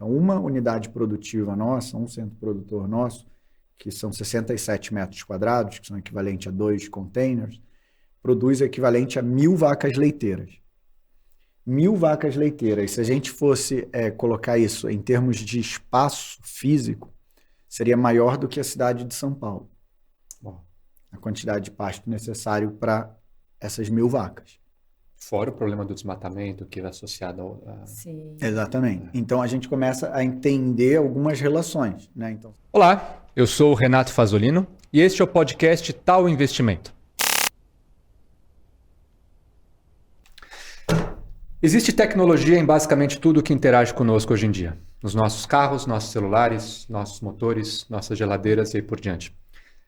Então, uma unidade produtiva nossa, um centro produtor nosso, que são 67 metros quadrados, que são equivalente a 2 containers, produz equivalente a 1.000 vacas leiteiras. 1.000 vacas leiteiras, se a gente fosse colocar isso em termos de espaço físico, seria maior do que a cidade de São Paulo. Bom, a quantidade de pasto necessário para essas 1.000 vacas. fora o problema do desmatamento que é associado ao... Sim. Exatamente. Então, a gente começa a entender algumas relações, né? Então... Olá, eu sou o Renato Fazolino e este é o podcast Tal Investimento. Existe tecnologia em basicamente tudo que interage conosco hoje em dia. Nos nossos carros, nossos celulares, nossos motores, nossas geladeiras e aí por diante.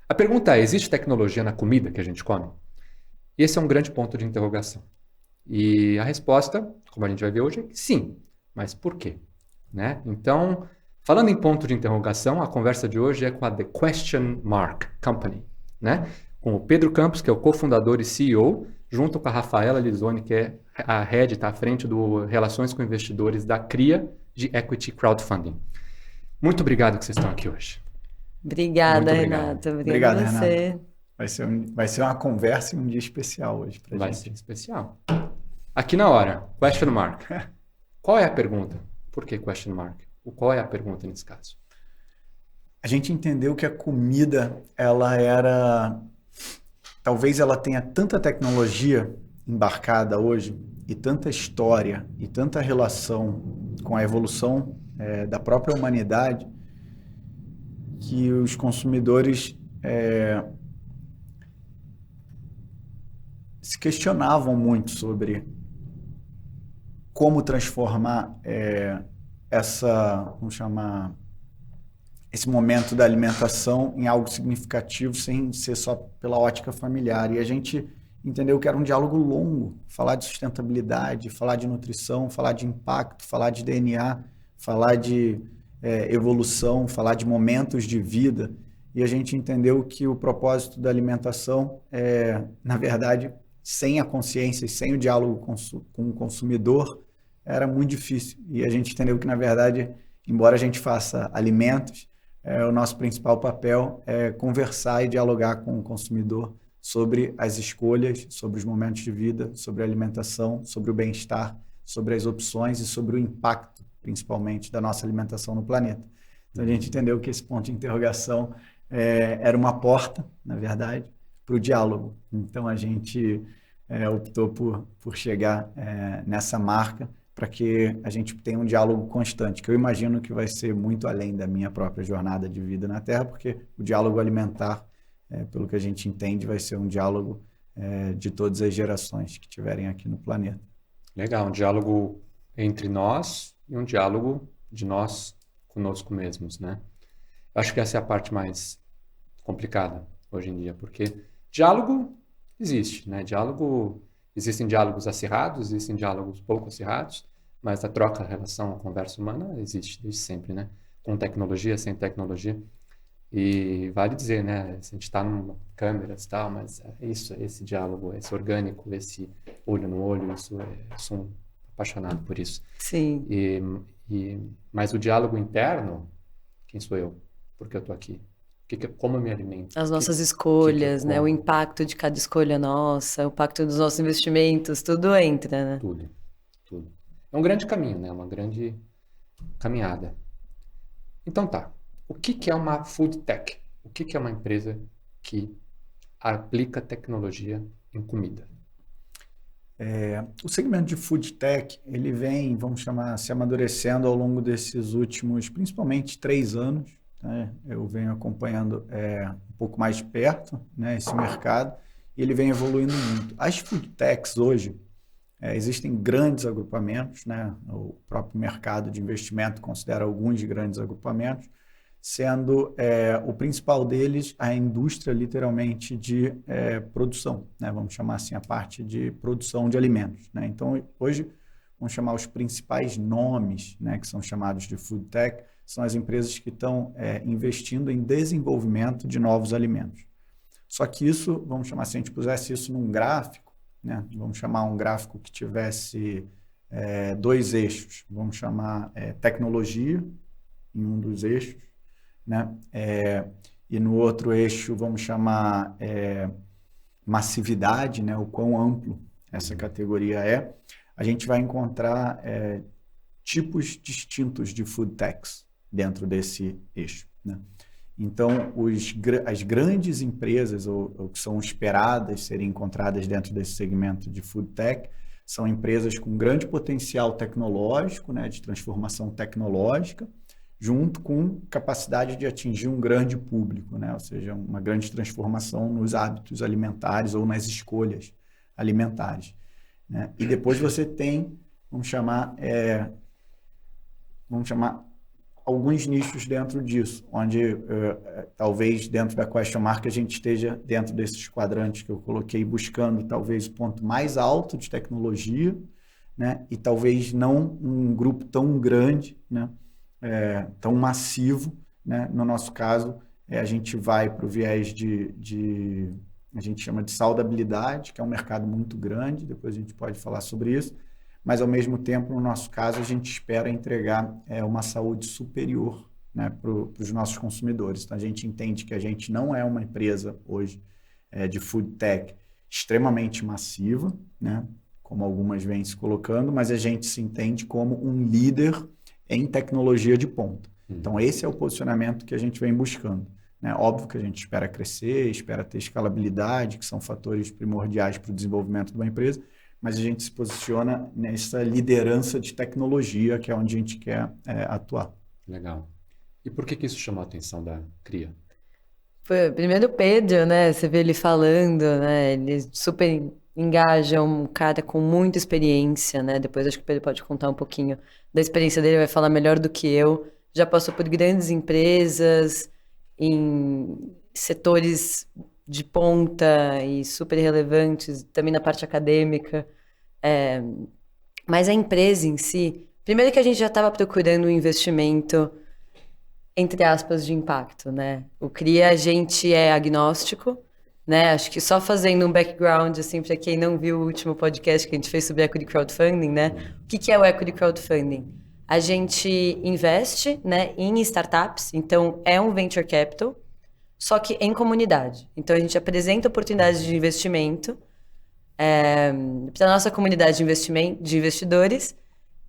A pergunta é, existe tecnologia na comida que a gente come? E esse é um grande ponto de interrogação. E a resposta, como a gente vai ver hoje, é que sim. Mas por quê? Né? Então, falando em ponto de interrogação, a conversa de hoje é com a The Question Mark Company, né? Com o Pedro Campos, que é o cofundador e CEO, junto com a Rafaela Lizoni, que é a head, está à frente do Relações com Investidores da CRIA de Equity Crowdfunding. Muito obrigado que vocês estão aqui hoje. Obrigada, Muito obrigado. Renato. Obrigado, Obrigada a você. Renato. Vai ser uma conversa e um dia especial hoje para Vai gente. ser especial. Aqui na hora, question mark. Qual é a pergunta? Por que question mark? Qual é a pergunta nesse caso? A gente entendeu que a comida, talvez ela tenha tanta tecnologia embarcada hoje, e tanta história, e tanta relação com a evolução da própria humanidade, que os consumidores se questionavam muito sobre como transformar esse momento da alimentação em algo significativo sem ser só pela ótica familiar. E a gente entendeu que era um diálogo longo, falar de sustentabilidade, falar de nutrição, falar de impacto, falar de DNA, falar de evolução, falar de momentos de vida. E a gente entendeu que o propósito da alimentação na verdade, sem a consciência e sem o diálogo com o consumidor, era muito difícil. E a gente entendeu que, na verdade, embora a gente faça alimentos, o nosso principal papel é conversar e dialogar com o consumidor sobre as escolhas, sobre os momentos de vida, sobre a alimentação, sobre o bem-estar, sobre as opções e sobre o impacto, principalmente, da nossa alimentação no planeta. Então, a gente entendeu que esse ponto de interrogação era uma porta, na verdade, para o diálogo. Então, a gente optou por chegar nessa marca para que a gente tenha um diálogo constante, que eu imagino que vai ser muito além da minha própria jornada de vida na Terra, porque o diálogo alimentar, pelo que a gente entende, vai ser um diálogo de todas as gerações que estiverem aqui no planeta. Legal, um diálogo entre nós e um diálogo de nós conosco mesmos, né? Eu acho que essa é a parte mais complicada hoje em dia, porque diálogo existe, né? Existem diálogos acirrados, existem diálogos pouco acirrados, mas a troca, a relação, a conversa humana existe desde sempre, né? Com tecnologia, sem tecnologia. E vale dizer, né? A gente está numa câmera e tal, mas esse diálogo, esse orgânico, esse olho no olho, eu sou apaixonado por isso. Sim. Mas o diálogo interno, quem sou eu? Por que eu estou aqui? Como eu me alimento? As nossas escolhas, né? O impacto de cada escolha nossa, o impacto dos nossos investimentos, tudo entra, né? Tudo. É um grande caminho, né? Uma grande caminhada. Então tá. O que é uma food tech? O que é uma empresa que aplica tecnologia em comida? O segmento de food tech, ele vem, vamos chamar, se amadurecendo ao longo desses últimos, principalmente 3 anos. Eu venho acompanhando um pouco mais de perto, né, esse mercado, e ele vem evoluindo muito. As food techs hoje, existem grandes agrupamentos, né, o próprio mercado de investimento considera alguns de grandes agrupamentos, sendo o principal deles a indústria literalmente de produção, né, vamos chamar assim a parte de produção de alimentos, né? Então, hoje, vamos chamar os principais nomes, né, que são chamados de food tech, são as empresas que estão investindo em desenvolvimento de novos alimentos. Só que isso, vamos chamar, se a gente pusesse isso num gráfico, né, vamos chamar um gráfico que tivesse dois eixos, vamos chamar tecnologia, em um dos eixos, né? E no outro eixo vamos chamar massividade, né? O quão amplo essa categoria é. A gente vai encontrar tipos distintos de food techs dentro desse eixo, né? Então, as grandes empresas, ou que são esperadas serem encontradas dentro desse segmento de food tech, são empresas com grande potencial tecnológico, né, de transformação tecnológica, junto com capacidade de atingir um grande público, né, ou seja, uma grande transformação nos hábitos alimentares ou nas escolhas alimentares, né? E depois você tem, vamos chamar alguns nichos dentro disso, onde talvez dentro da question mark a gente esteja dentro desses quadrantes que eu coloquei, buscando talvez o ponto mais alto de tecnologia, né? E talvez não um grupo tão grande, né? Tão massivo, né? No nosso caso, a gente vai para o viés a gente chama de saudabilidade, que é um mercado muito grande, depois a gente pode falar sobre isso, mas ao mesmo tempo, no nosso caso, a gente espera entregar uma saúde superior, né, para os nossos consumidores. Então, a gente entende que a gente não é uma empresa hoje de food tech extremamente massiva, né, como algumas vêm se colocando, mas a gente se entende como um líder em tecnologia de ponta. Então, esse é o posicionamento que a gente vem buscando, né? Óbvio que a gente espera crescer, espera ter escalabilidade, que são fatores primordiais para o desenvolvimento de uma empresa, mas a gente se posiciona nessa liderança de tecnologia, que é onde a gente quer atuar. Legal. E por que isso chamou a atenção da CRIA? Primeiro o Pedro, né? Você vê ele falando, né? Ele super engaja, um cara com muita experiência, né? Depois acho que o Pedro pode contar um pouquinho da experiência dele, vai falar melhor do que eu. Já passou por grandes empresas, em setores de ponta e super relevantes, também na parte acadêmica. Mas a empresa em si, primeiro que a gente já estava procurando um investimento, entre aspas, de impacto, né? O CRIA, a gente é agnóstico, né? Acho que só fazendo um background, assim, para quem não viu o último podcast que a gente fez sobre equity crowdfunding, né? O que é o equity crowdfunding? A gente investe, né, em startups, então é um venture capital, só que em comunidade. Então, a gente apresenta oportunidades de investimento para a nossa comunidade de investidores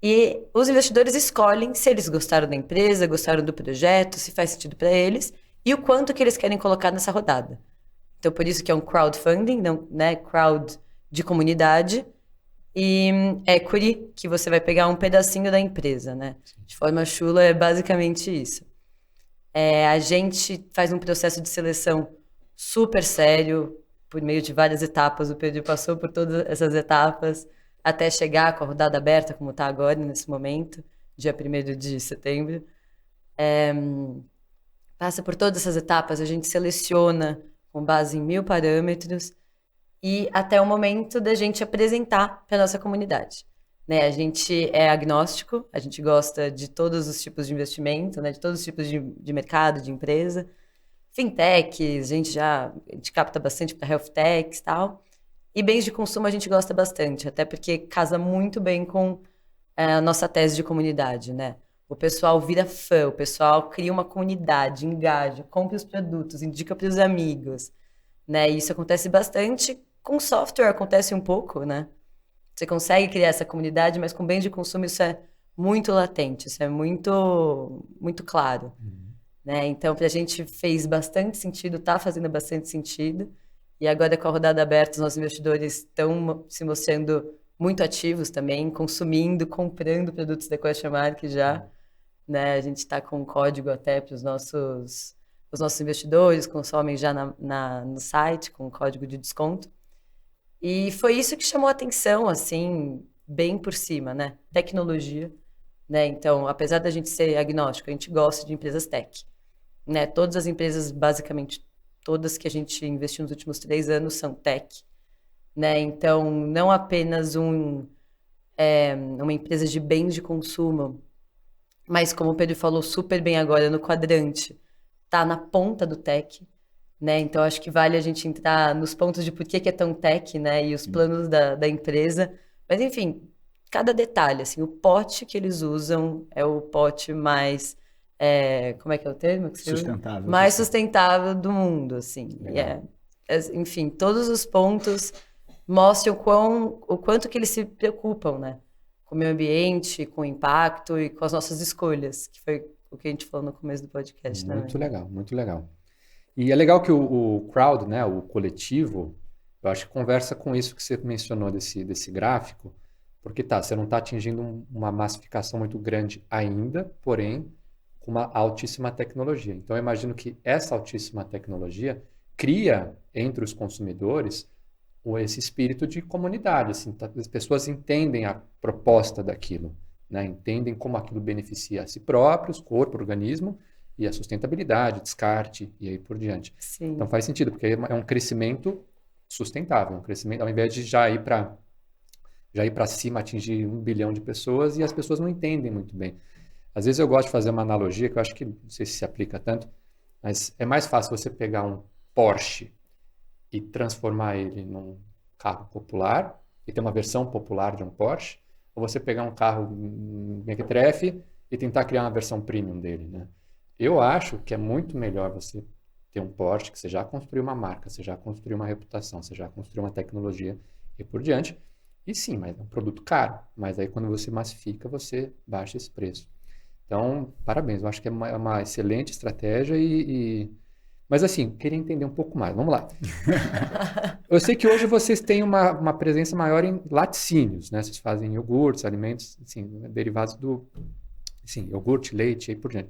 e os investidores escolhem se eles gostaram da empresa, gostaram do projeto, se faz sentido para eles e o quanto que eles querem colocar nessa rodada. Então, por isso que é um crowdfunding, não, né, crowd de comunidade e equity, que você vai pegar um pedacinho da empresa, né? De forma chula, é basicamente isso. A gente faz um processo de seleção super sério, por meio de várias etapas. O Pedro passou por todas essas etapas, até chegar com a rodada aberta, como está agora, nesse momento, dia 1º de setembro. Passa por todas essas etapas, a gente seleciona com base em 1000 parâmetros e até o momento da gente apresentar para a nossa comunidade. Né? A gente é agnóstico, a gente gosta de todos os tipos de investimento, né? De todos os tipos de mercado, de empresa. Fintechs, a gente capta bastante para health techs e tal. E bens de consumo a gente gosta bastante, até porque casa muito bem com a nossa tese de comunidade, né? O pessoal vira fã, o pessoal cria uma comunidade, engaja, compra os produtos, indica para os amigos, né? E isso acontece bastante. Com software acontece um pouco, né? Você consegue criar essa comunidade, mas com bens de consumo isso é muito latente, isso é muito, muito claro. Né? Então, para a gente fez bastante sentido, está fazendo bastante sentido. E agora, com a rodada aberta, os nossos investidores estão se mostrando muito ativos também, consumindo, comprando produtos da Question Mark já. Né? A gente está com um código até para os nossos investidores, consomem já no site, com um código de desconto. E foi isso que chamou a atenção, assim, bem por cima, né? Tecnologia, né? Então, apesar da gente ser agnóstico, a gente gosta de empresas tech, né? Todas as empresas, basicamente, todas que a gente investiu nos últimos 3 anos são tech, né? Então, não apenas uma empresa de bens de consumo, mas como o Pedro falou super bem agora no quadrante, tá na ponta do tech, né? Então, acho que vale a gente entrar nos pontos de por que é tão tech, né? E os planos da empresa. Mas, enfim, cada detalhe, assim, o pote que eles usam é o pote mais, como é que é o termo que você usa? Sustentável. Mais sustentável do mundo, assim. Enfim, todos os pontos mostram o quanto que eles se preocupam, né? Com o meio ambiente, com o impacto e com as nossas escolhas, que foi o que a gente falou no começo do podcast também. Muito legal, muito legal. E é legal que o crowd, né, o coletivo, eu acho que conversa com isso que você mencionou desse gráfico, porque você não está atingindo uma massificação muito grande ainda, porém com uma altíssima tecnologia. Então eu imagino que essa altíssima tecnologia cria entre os consumidores esse espírito de comunidade, assim, as pessoas entendem a proposta daquilo, né? Entendem como aquilo beneficia a si próprios, corpo, organismo, e a sustentabilidade, descarte e aí por diante. Sim. Então faz sentido, porque é um crescimento sustentável, um crescimento, ao invés de já ir para cima, atingir 1 bilhão de pessoas, e as pessoas não entendem muito bem. Às vezes eu gosto de fazer uma analogia, que eu acho que não sei se aplica tanto, mas é mais fácil você pegar um Porsche e transformar ele num carro popular, e ter uma versão popular de um Porsche, ou você pegar um carro mequetrefe e tentar criar uma versão premium dele, né? Eu acho que é muito melhor você ter um Porsche, que você já construiu uma marca, você já construiu uma reputação, você já construiu uma tecnologia e por diante. E sim, mas é um produto caro. Mas aí quando você massifica, você baixa esse preço. Então, parabéns. Eu acho que é uma excelente estratégia Mas assim, queria entender um pouco mais. Vamos lá. Eu sei que hoje vocês têm uma presença maior em laticínios, né? Vocês fazem iogurtes, alimentos, assim, derivados do... Assim, iogurte, leite e aí por diante.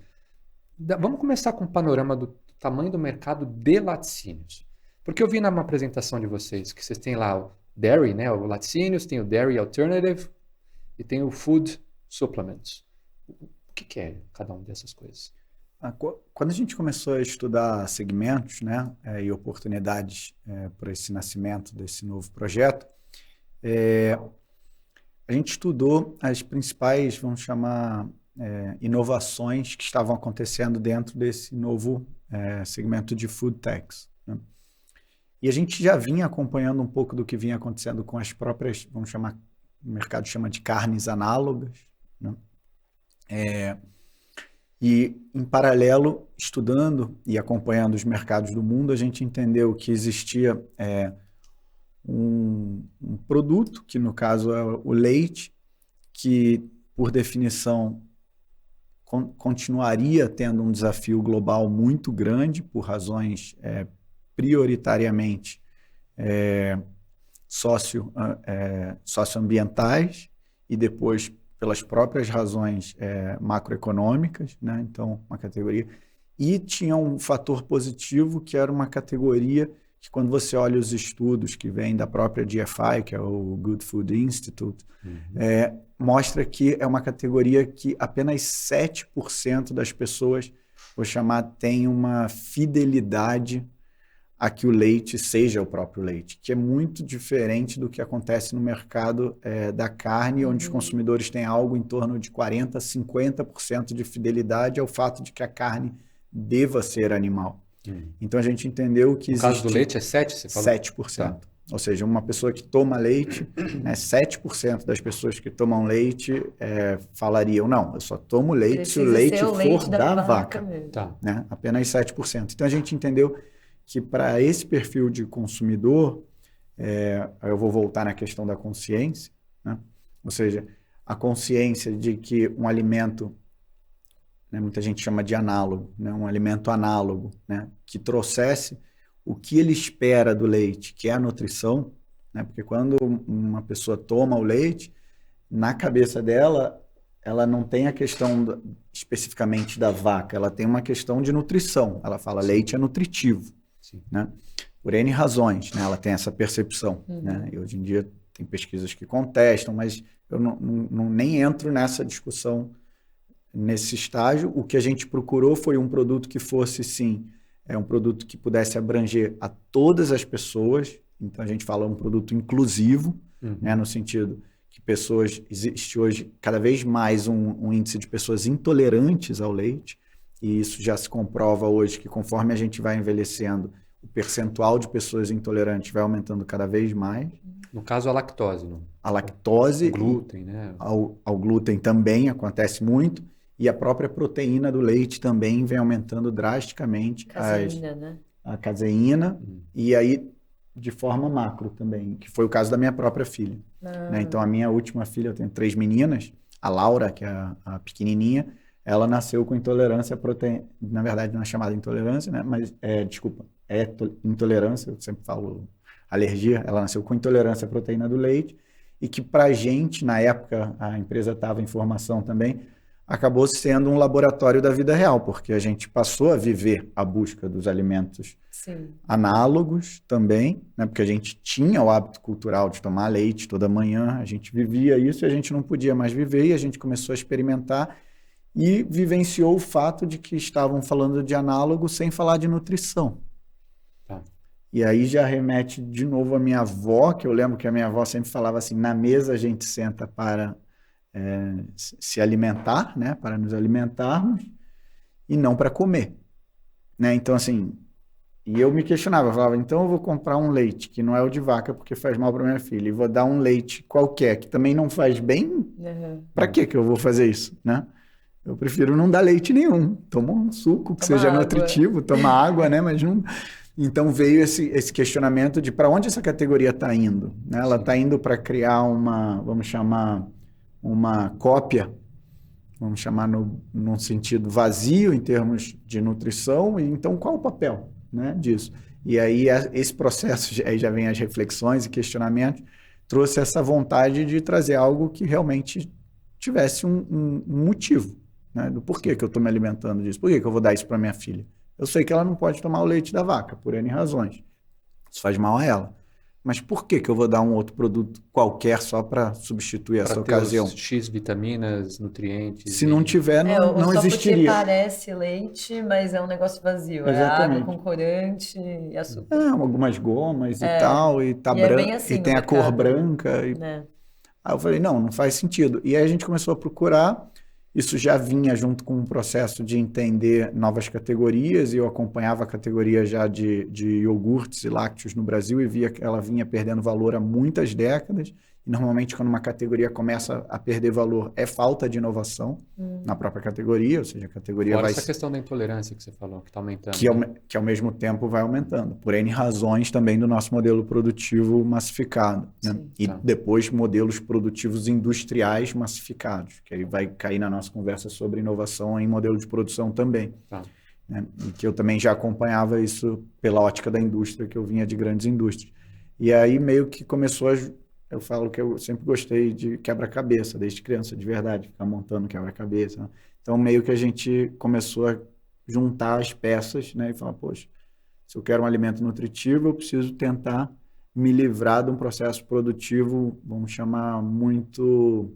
Vamos começar com o panorama do tamanho do mercado de laticínios. Porque eu vi na apresentação de vocês que vocês têm lá o dairy, né? O laticínios, tem o dairy alternative e tem o food supplements. O que é cada uma dessas coisas? Quando a gente começou a estudar segmentos, né, e oportunidades para esse nascimento desse novo projeto, a gente estudou as principais, vamos chamar, inovações que estavam acontecendo dentro desse novo segmento de food techs, né? E a gente já vinha acompanhando um pouco do que vinha acontecendo com as próprias, vamos chamar, o mercado chama de carnes análogas, né? E, em paralelo, estudando e acompanhando os mercados do mundo, a gente entendeu que existia um produto, que no caso é o leite, que, por definição, continuaria tendo um desafio global muito grande, por razões prioritariamente socioambientais e depois pelas próprias razões macroeconômicas, né? Então, uma categoria. E tinha um fator positivo, que era uma categoria que, quando você olha os estudos que vêm da própria GFI, que é o Good Food Institute, mostra que é uma categoria que apenas 7% das pessoas, vou chamar, tem uma fidelidade a que o leite seja o próprio leite, que é muito diferente do que acontece no mercado da carne, onde os consumidores têm algo em torno de 40%, 50% de fidelidade ao fato de que a carne deva ser animal. Então a gente entendeu que existe... No caso do leite é 7%, você falou? 7%. Tá. Ou seja, uma pessoa que toma leite, 7% das pessoas que tomam leite falariam, não, eu só tomo leite se o leite for da vaca. Tá. Né? Apenas 7%. Então a gente entendeu que para esse perfil de consumidor, eu vou voltar na questão da consciência, né? Ou seja, a consciência de que um alimento, né, muita gente chama de análogo, né, um alimento análogo, né, que trouxesse o que ele espera do leite, que é a nutrição, né, porque quando uma pessoa toma o leite, na cabeça dela, ela não tem a questão especificamente da vaca, ela tem uma questão de nutrição. Ela fala, leite é nutritivo. Né? Por N razões, né? Ela tem essa percepção. Né? E hoje em dia tem pesquisas que contestam, mas eu nem entro nessa discussão nesse estágio. O que a gente procurou foi um produto que fosse, sim, um produto que pudesse abranger a todas as pessoas. Então a gente fala um produto inclusivo, né? No sentido que existe hoje cada vez mais um índice de pessoas intolerantes ao leite. E isso já se comprova hoje que, conforme a gente vai envelhecendo, o percentual de pessoas intolerantes vai aumentando cada vez mais. No caso, a lactose, A lactose, o glúten, né? ao glúten também acontece muito, e a própria proteína do leite também vem aumentando drasticamente Caseína, né? a caseína, e aí de forma macro também, que foi o caso da minha própria filha. Né? Então, a minha última filha, eu tenho 3 meninas, a Laura, que é a pequenininha, ela nasceu com intolerância à proteína, na verdade não é chamada intolerância, né? Mas, desculpa, intolerância, eu sempre falo alergia, ela nasceu com intolerância à proteína do leite, e que pra gente, na época, a empresa estava em formação também, acabou sendo um laboratório da vida real, porque a gente passou a viver a busca dos alimentos Sim. análogos também, né? Porque a gente tinha o hábito cultural de tomar leite toda manhã, a gente vivia isso e a gente não podia mais viver, e a gente começou a experimentar e vivenciou o fato de que estavam falando de análogo sem falar de nutrição. Tá. E aí já remete de novo à minha avó, que eu lembro que a minha avó sempre falava assim, na mesa a gente senta para se alimentar, né? Para nos alimentarmos, e não para comer. Né? Então, assim, e eu me questionava, eu falava, então eu vou comprar um leite que não é o de vaca porque faz mal para minha filha, e vou dar um leite qualquer que também não faz bem, para que eu vou fazer isso, né? Eu prefiro não dar leite nenhum, toma um suco que seja nutritivo, toma água, né? Mas não... Então veio esse questionamento de para onde essa categoria está indo, né? Ela está indo para criar vamos chamar, uma cópia, vamos chamar num sentido vazio em termos de nutrição, e então qual o papel, né, disso? E aí esse processo, aí já vem as reflexões e questionamentos, trouxe essa vontade de trazer algo que realmente tivesse um motivo, né, do porquê que eu estou me alimentando disso, por que eu vou dar isso para minha filha? Eu sei que ela não pode tomar o leite da vaca, por N razões, isso faz mal a ela. Mas por que eu vou dar um outro produto qualquer só para substituir essa ocasião? X vitaminas, nutrientes. Se não tiver, não só existiria. Porque parece leite, mas é um negócio vazio. Exatamente. É água com corante e açúcar. Algumas gomas e tal, e tá é branco, bem assim e tem no a cor mercado. branca. Aí eu falei, não faz sentido. E aí a gente começou a procurar. Isso já vinha junto com um processo de entender novas categorias, e eu acompanhava a categoria já de iogurtes e lácteos no Brasil e via que ela vinha perdendo valor há muitas décadas. E normalmente quando uma categoria começa a perder valor é falta de inovação na própria categoria, ou seja, a categoria Fora vai... essa questão da intolerância que você falou, que está aumentando. Que ao mesmo tempo vai aumentando, por N razões também do nosso modelo produtivo massificado, né? E depois modelos produtivos industriais massificados, que aí vai cair na nossa conversa sobre inovação em modelo de produção também. Né? E que eu também já acompanhava isso pela ótica da indústria, que eu vinha de grandes indústrias. E aí meio que começou eu falo que eu sempre gostei de quebra-cabeça, desde criança, de verdade, ficar montando quebra-cabeça, né? Então meio que a gente começou a juntar as peças, né, e falar, poxa, se eu quero um alimento nutritivo, eu preciso tentar me livrar de um processo produtivo, vamos chamar, muito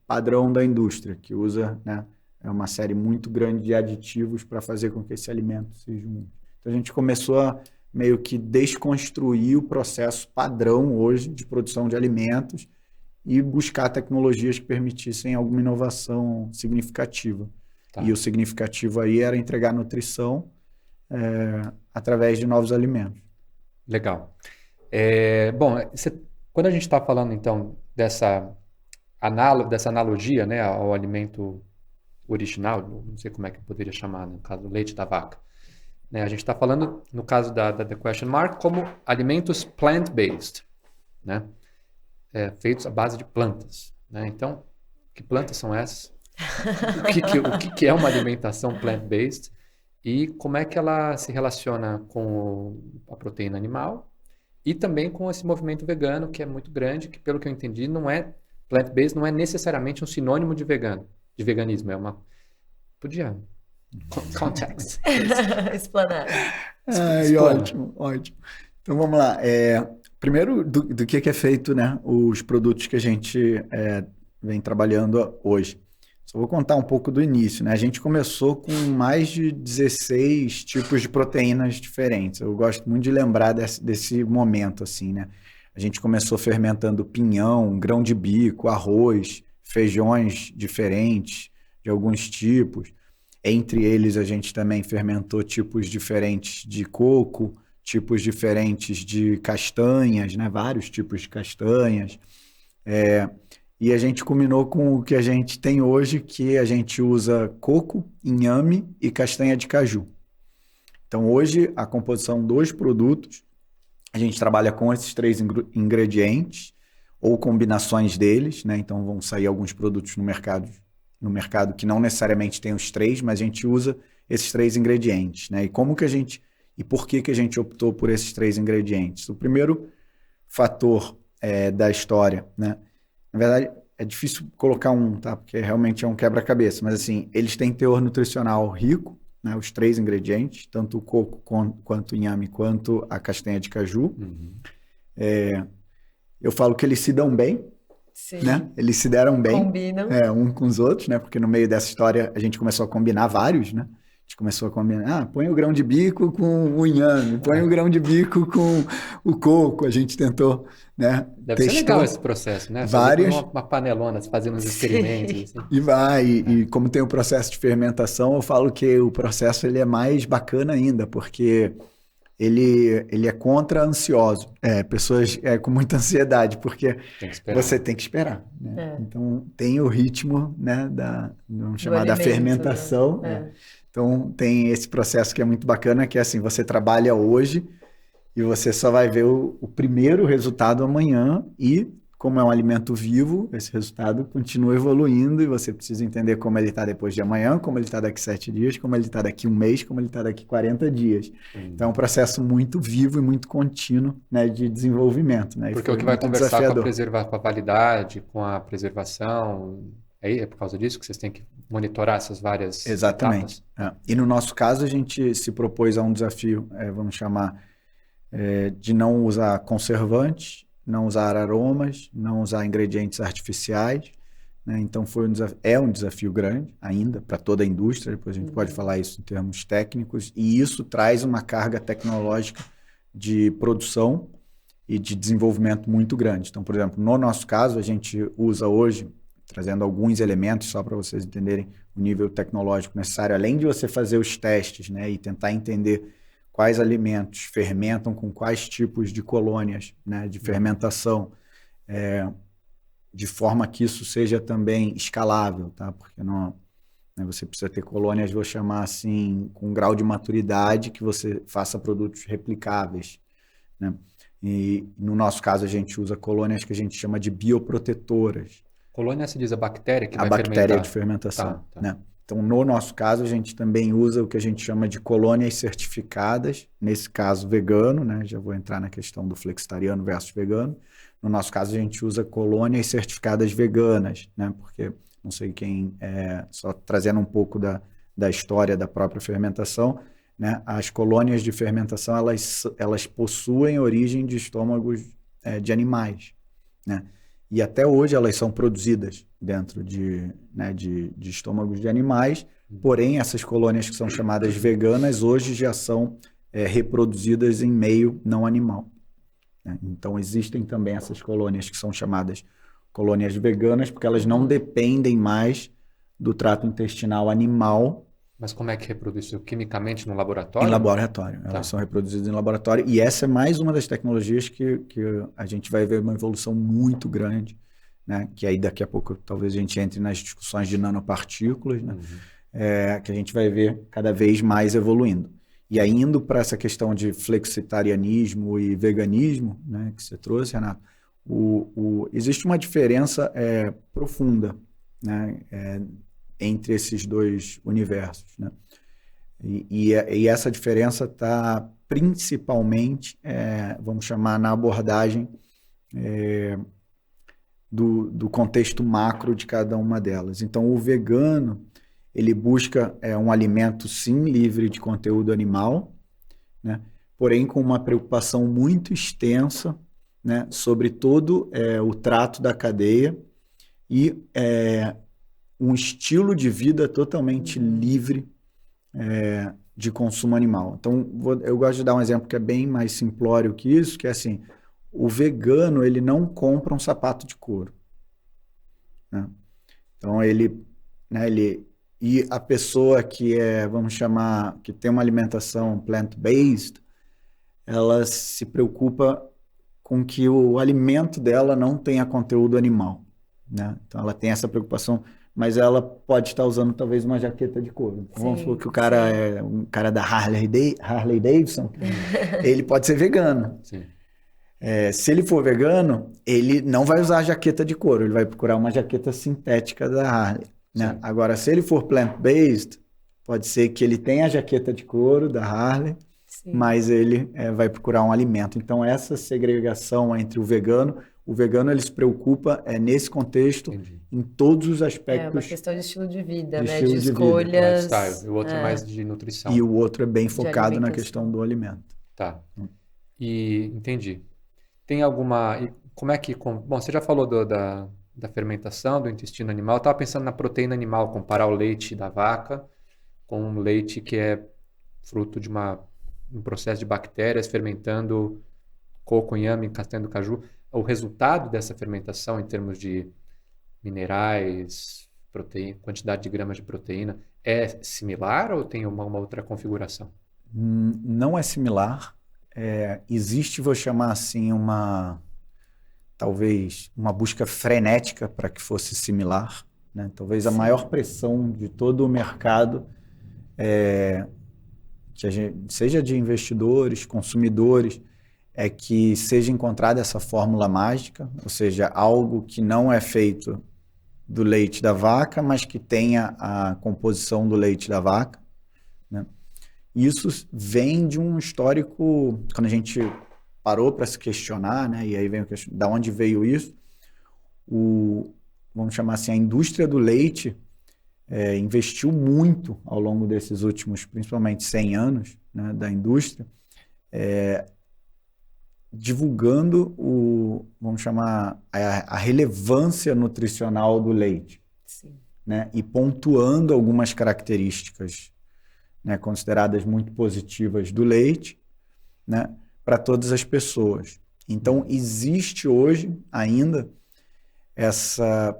padrão da indústria, que usa, né, uma série muito grande de aditivos para fazer com que esse alimento se junte. Então a gente começou a meio que desconstruir o processo padrão hoje de produção de alimentos e buscar tecnologias que permitissem alguma inovação significativa. E o significativo aí era entregar nutrição através de novos alimentos. Legal. Bom, quando a gente está falando, então, dessa analogia, né, ao alimento original, não sei como é que eu poderia chamar, no caso do leite da vaca, né, a gente está falando, no caso da The Question Mark, como alimentos plant-based, né, feitos à base de plantas. Né? Então, que plantas são essas? O que é uma alimentação plant-based e como é que ela se relaciona com a proteína animal e também com esse movimento vegano, que é muito grande, que pelo que eu entendi, plant-based não é necessariamente um sinônimo de veganismo, é uma... Podia... Context. Explanar. Ótimo. Então vamos lá. Primeiro, do que é feito, né, os produtos que a gente vem trabalhando hoje. Só vou contar um pouco do início, né? A gente começou com mais de 16 tipos de proteínas diferentes. Eu gosto muito de lembrar desse momento, assim, né? A gente começou fermentando pinhão, grão de bico, arroz, feijões diferentes de alguns tipos. Entre eles, a gente também fermentou tipos diferentes de coco, tipos diferentes de castanhas, né? Vários tipos de castanhas. E a gente combinou com o que a gente tem hoje, que a gente usa coco, inhame e castanha de caju. Então, hoje, a composição dos produtos, a gente trabalha com esses 3 ingredientes ou combinações deles, né? Então, vão sair alguns produtos no mercado que não necessariamente tem os 3, mas a gente usa esses 3 ingredientes, né? E por que a gente optou por esses 3 ingredientes? O primeiro fator da história, né? Na verdade, é difícil colocar um, tá? Porque realmente é um quebra-cabeça, mas assim, eles têm teor nutricional rico, né? Os 3 ingredientes, tanto o coco quanto o inhame, quanto a castanha de caju. Eu falo que eles se dão bem, Sim. né? Eles se deram bem. Combinam. Um com os outros, né? Porque no meio dessa história a gente começou a combinar vários, né? A gente começou a combinar, põe o grão de bico com o inhame, põe o grão de bico com o coco. A gente tentou, né? Deve ser legal esse processo, né? Várias. Uma panelona, fazendo uns experimentos. Assim. E como tem o processo de fermentação, eu falo que o processo ele é mais bacana ainda, porque ele é contra-ansioso. Pessoas com muita ansiedade, porque você tem que esperar. Né? Então, tem o ritmo, né, vamos chamar da fermentação. Né? Então, tem esse processo que é muito bacana, que é assim, você trabalha hoje e você só vai ver o primeiro resultado amanhã e, como é um alimento vivo, esse resultado continua evoluindo e você precisa entender como ele está depois de amanhã, como ele está daqui 7 dias, como ele está daqui 1 mês, como ele está daqui 40 dias. Então, é um processo muito vivo e muito contínuo, né, de desenvolvimento. Né? Porque o que vai conversar com a validade, com a preservação, é por causa disso que vocês têm que monitorar essas várias Exatamente. E no nosso caso, a gente se propôs a um desafio, vamos chamar, de não usar conservantes, não usar aromas, não usar ingredientes artificiais, né? Então é um desafio grande ainda para toda a indústria, depois a gente pode falar isso em termos técnicos, e isso traz uma carga tecnológica de produção e de desenvolvimento muito grande. Então, por exemplo, no nosso caso, a gente usa hoje, trazendo alguns elementos só para vocês entenderem o nível tecnológico necessário, além de você fazer os testes, né, e tentar entender quais alimentos fermentam com quais tipos de colônias, né, de fermentação, de forma que isso seja também escalável, tá? Porque não, né, você precisa ter colônias, vou chamar assim, com um grau de maturidade que você faça produtos replicáveis, né? E no nosso caso a gente usa colônias que a gente chama de bioprotetoras. Colônia se diz a bactéria que vai fermentar. A bactéria de Tá. fermentação, né? Então, no nosso caso, a gente também usa o que a gente chama de colônias certificadas, nesse caso vegano, né? Já vou entrar na questão do flexitariano versus vegano. No nosso caso, a gente usa colônias certificadas veganas, né? Porque, não sei quem, só trazendo um pouco da história da própria fermentação, né? As colônias de fermentação, elas possuem origem de estômagos de animais, né? E até hoje elas são produzidas dentro de estômagos de animais, porém essas colônias que são chamadas veganas hoje já são reproduzidas em meio não animal. Né? Então existem também essas colônias que são chamadas colônias veganas, porque elas não dependem mais do trato intestinal animal. Mas como é que reproduz isso? Quimicamente no laboratório? Em laboratório. Elas são reproduzidas em laboratório. E essa é mais uma das tecnologias que a gente vai ver uma evolução muito grande, né? Que aí daqui a pouco talvez a gente entre nas discussões de nanopartículas, né? Que a gente vai ver cada vez mais evoluindo. E aí indo para essa questão de flexitarianismo e veganismo, né? Que você trouxe, Renato, existe uma diferença profunda, né? Entre esses dois universos, né? E essa diferença está principalmente, vamos chamar, na abordagem do contexto macro de cada uma delas. Então, o vegano, ele busca um alimento, sim, livre de conteúdo animal, né? Porém com uma preocupação muito extensa, né, sobre todo o trato da cadeia e um estilo de vida totalmente livre de consumo animal. Então, eu gosto de dar um exemplo que é bem mais simplório que isso, que é assim, o vegano, ele não compra um sapato de couro. Né? Então, e a pessoa que vamos chamar, que tem uma alimentação plant-based, ela se preocupa com que o alimento dela não tenha conteúdo animal, né? Então ela tem essa preocupação, mas ela pode estar usando talvez uma jaqueta de couro. Então, vamos supor que o cara é um cara da Harley Davidson, ele pode ser vegano. Sim. Se ele for vegano, ele não vai usar a jaqueta de couro, ele vai procurar uma jaqueta sintética da Harley, né? Agora, se ele for plant-based, pode ser que ele tenha a jaqueta de couro da Harley, mas ele vai procurar um alimento. Então, essa segregação entre o vegano ele se preocupa nesse contexto, em todos os aspectos. É uma questão de estilo de vida, né? estilo De de escolhas. Lifestyle. E o outro é mais de nutrição. E o outro é bem focado na alimentação. questão do alimento. Tá. E entendi. Tem alguma... Como é que... Bom, você já falou da fermentação, do intestino animal. Eu estava pensando na proteína animal, comparar o leite da vaca com um leite que é fruto de um processo de bactérias fermentando coco, inhame, castanha do caju. O resultado dessa fermentação em termos de minerais, proteína, quantidade de gramas de proteína, é similar ou tem uma outra configuração? Não é similar. Existe, vou chamar assim, talvez uma busca frenética para que fosse similar, né? Talvez a maior pressão de todo o mercado, seja de investidores, consumidores, é que seja encontrada essa fórmula mágica, ou seja, algo que não é feito do leite da vaca, mas que tenha a composição do leite da vaca, né? Isso vem de um histórico, quando a gente parou para se questionar, né? E aí vem da onde veio isso, vamos chamar assim, a indústria do leite investiu muito ao longo desses últimos, principalmente 100 anos, né, da indústria, divulgando vamos chamar, a relevância nutricional do leite, né, e pontuando algumas características, né, consideradas muito positivas do leite, né, para todas as pessoas. Então, existe hoje ainda essa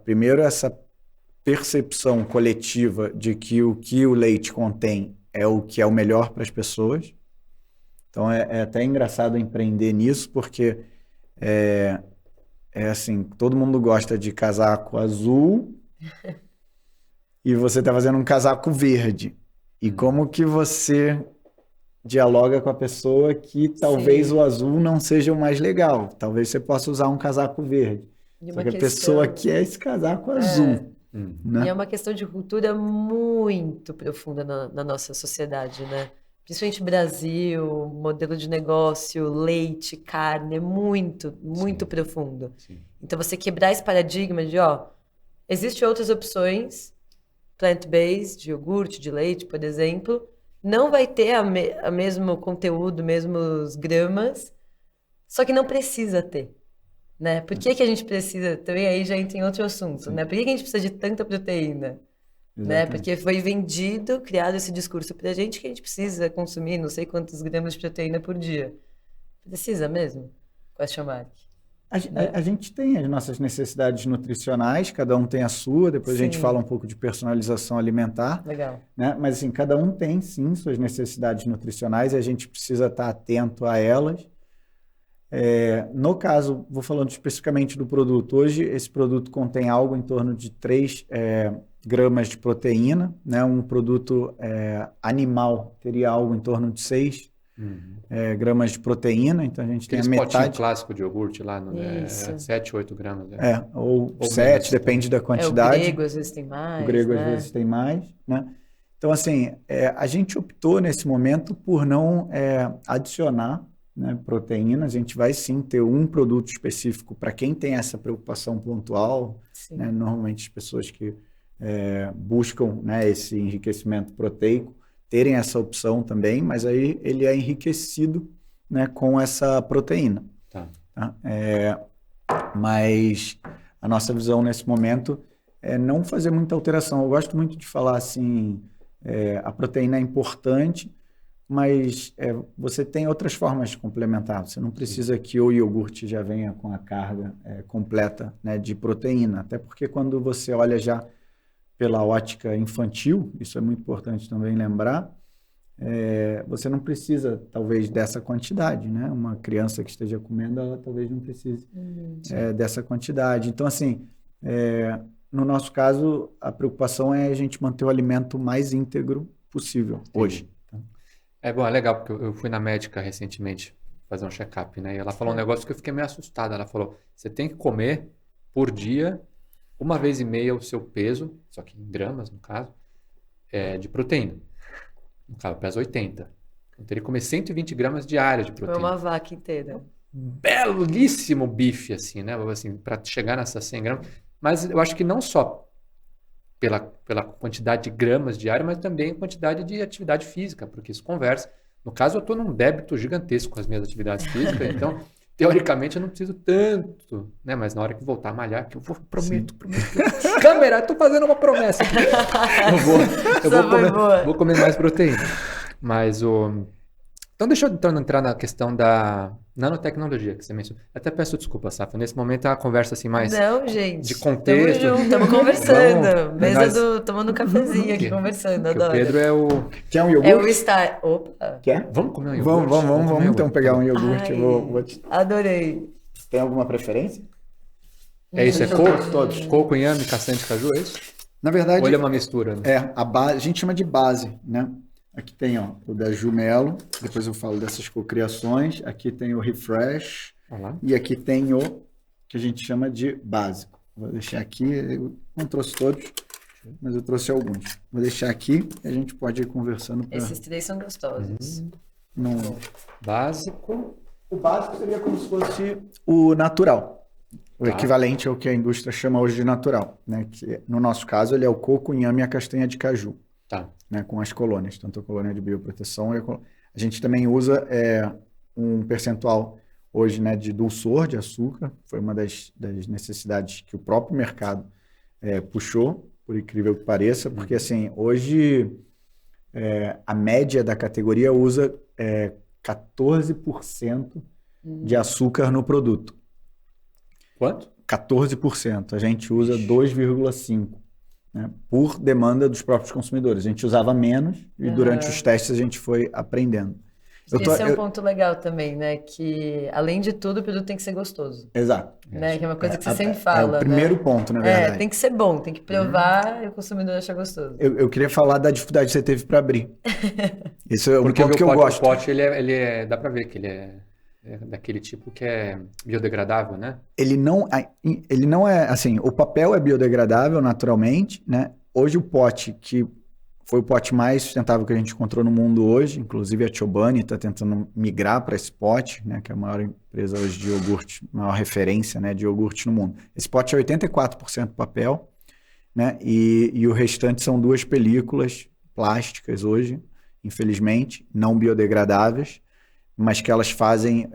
percepção coletiva de que o leite contém é o que é o melhor para as pessoas. Então, é até engraçado empreender nisso, porque assim, todo mundo gosta de casaco azul e você está fazendo um casaco verde. E como que você dialoga com a pessoa que talvez o azul não seja o mais legal? Talvez você possa usar um casaco verde. Só que a pessoa quer esse casaco azul. Né? E é uma questão de cultura muito profunda na nossa sociedade, né? Principalmente Brasil, modelo de negócio, leite, carne, é muito, muito profundo. Sim. Então, você quebrar esse paradigma de, existem outras opções, plant-based, de iogurte, de leite, por exemplo, não vai ter o mesmo conteúdo, mesmos gramas, só que não precisa ter, né? Por que a gente precisa, também aí já entra em outro assunto, né? Por que a gente precisa de tanta proteína? Né? Porque foi vendido, criado esse discurso pra gente que a gente precisa consumir não sei quantos gramas de proteína por dia. Precisa mesmo? Question mark. A gente tem as nossas necessidades nutricionais, cada um tem a sua, depois a gente fala um pouco de personalização alimentar. Legal. Né? Mas assim, cada um tem sim suas necessidades nutricionais e a gente precisa estar atento a elas. No caso, vou falando especificamente do produto. Hoje, esse produto contém algo em torno de 3 gramas de proteína, né? Um produto animal teria algo em torno de 6 gramas de proteína, então a gente tem a metade. Clássico de iogurte lá, 7, 8 gramas. Ou 7, depende da quantidade. O grego às vezes tem mais. O grego às vezes tem mais, né? Então, assim, a gente optou nesse momento por não adicionar, né, proteína. A gente vai sim ter um produto específico para quem tem essa preocupação pontual, né? Normalmente as pessoas que buscam, né, esse enriquecimento proteico terem essa opção também, mas aí ele é enriquecido, né, com essa proteína. Tá? Mas a nossa visão nesse momento é não fazer muita alteração. Eu gosto muito de falar assim, a proteína é importante, mas você tem outras formas de complementar. Você não precisa que o iogurte já venha com a carga completa, né, de proteína. Até porque quando você olha já pela ótica infantil, isso é muito importante também lembrar, você não precisa, talvez, dessa quantidade, né? Uma criança que esteja comendo, ela talvez não precise dessa quantidade. Então, assim, no nosso caso, a preocupação é a gente manter o alimento mais íntegro possível hoje. Bom, é legal, porque eu fui na médica recentemente fazer um check-up, né? E ela falou um negócio que eu fiquei meio assustado. Ela falou, você tem que comer por dia, 1,5 vezes o seu peso, só que em gramas, no caso, de proteína. No caso, pesa 80. Eu teria que comer 120 gramas diárias de Foi proteína. uma vaca inteira. Belíssimo bife, assim, né? Assim, para chegar nessas 100 gramas. Mas eu acho que não só pela quantidade de gramas diárias, mas também quantidade de atividade física, porque isso conversa. No caso, eu estou num débito gigantesco com as minhas atividades físicas, então, teoricamente, eu não preciso tanto, né? Mas na hora que voltar a malhar, que eu prometo. Câmera, estou fazendo uma promessa aqui. Vou comer mais proteína. Mas Então, deixa eu entrar na questão da nanotecnologia que você mencionou. Até peço desculpa, Safra. Nesse momento é uma conversa assim mais Não, gente. de contexto. Tamo junto, estamos conversando. Nós... Tomando um cafezinho aqui, conversando. Adoro. O Pedro é o... Quer um iogurte? É o Star. Opa! Quer? Vamos comer um iogurte? Vamos então pegar um iogurte. Ai, adorei. Tem alguma preferência? Isso é coco? Todos. Coco, inhame, castanha de caju, é isso? Na verdade... Ou ele é uma mistura, né? A base, a gente chama de base, né? Aqui tem o da Jumelo, depois eu falo dessas cocriações. Aqui tem o Refresh. Olá. E aqui tem o que a gente chama de básico. Vou deixar aqui, eu não trouxe todos, mas eu trouxe alguns. Vou deixar aqui e a gente pode ir conversando. Esses 3 são gostosos. Básico. O básico seria como se fosse o natural. O equivalente ao que a indústria chama hoje de natural, né? Que no nosso caso ele é o coco, o inhame e a castanha de caju. Tá. Né, com as colônias, tanto a colônia de bioproteção e a gente também usa um percentual hoje, né, de dulçor de açúcar. Foi uma das necessidades que o próprio mercado puxou, por incrível que pareça, porque assim, hoje a média da categoria usa 14% de açúcar no produto. Quanto? 14%. A gente usa 2,5%. Né, por demanda dos próprios consumidores. A gente usava menos e durante os testes a gente foi aprendendo. Esse é um ponto legal também, né? Que, além de tudo, o produto tem que ser gostoso. Exato. Né? Que é uma coisa que você sempre fala. É o primeiro ponto, na verdade. Tem que ser bom, tem que provar e o consumidor achar gostoso. Eu queria falar da dificuldade que você teve para abrir. Esse é um ponto que eu gosto. O pote, dá para ver que ele é daquele tipo que é biodegradável, né? Ele não é, assim, o papel é biodegradável naturalmente, né? Hoje o pote, que foi o pote mais sustentável que a gente encontrou no mundo hoje, inclusive a Chobani está tentando migrar para esse pote, né? Que é a maior empresa hoje de iogurte, maior referência, né, de iogurte no mundo. Esse pote é 84% papel, né? E o restante são 2 películas plásticas hoje, infelizmente, não biodegradáveis, mas que elas fazem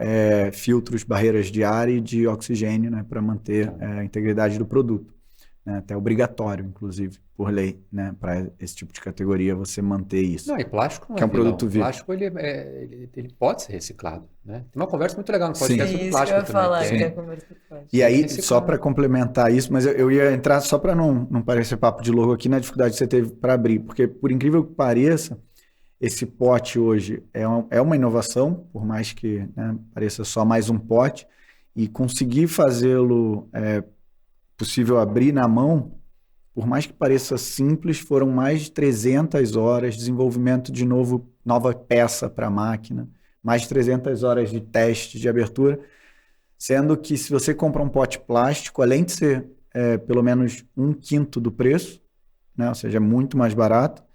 filtros, barreiras de ar e de oxigênio, né, para manter a integridade do produto. Né, até obrigatório, inclusive, por lei, né, para esse tipo de categoria você manter isso. Não, e plástico não que é um produto vivo. Plástico ele pode ser reciclado, né? Tem uma conversa muito legal no podcast sobre isso plástico que eu ia também. falar, que é conversa sobre plástico. E aí, só para complementar isso, mas eu ia entrar só para não parecer papo de louco aqui na dificuldade que você teve para abrir, porque por incrível que pareça, esse pote hoje é uma inovação, por mais que, né, pareça só mais um pote, e conseguir fazê-lo possível abrir na mão, por mais que pareça simples, foram mais de 300 horas de desenvolvimento de nova peça para a máquina, mais de 300 horas de teste de abertura, sendo que se você compra um pote plástico, além de ser pelo menos 1/5 do preço, né, ou seja, é muito mais barato,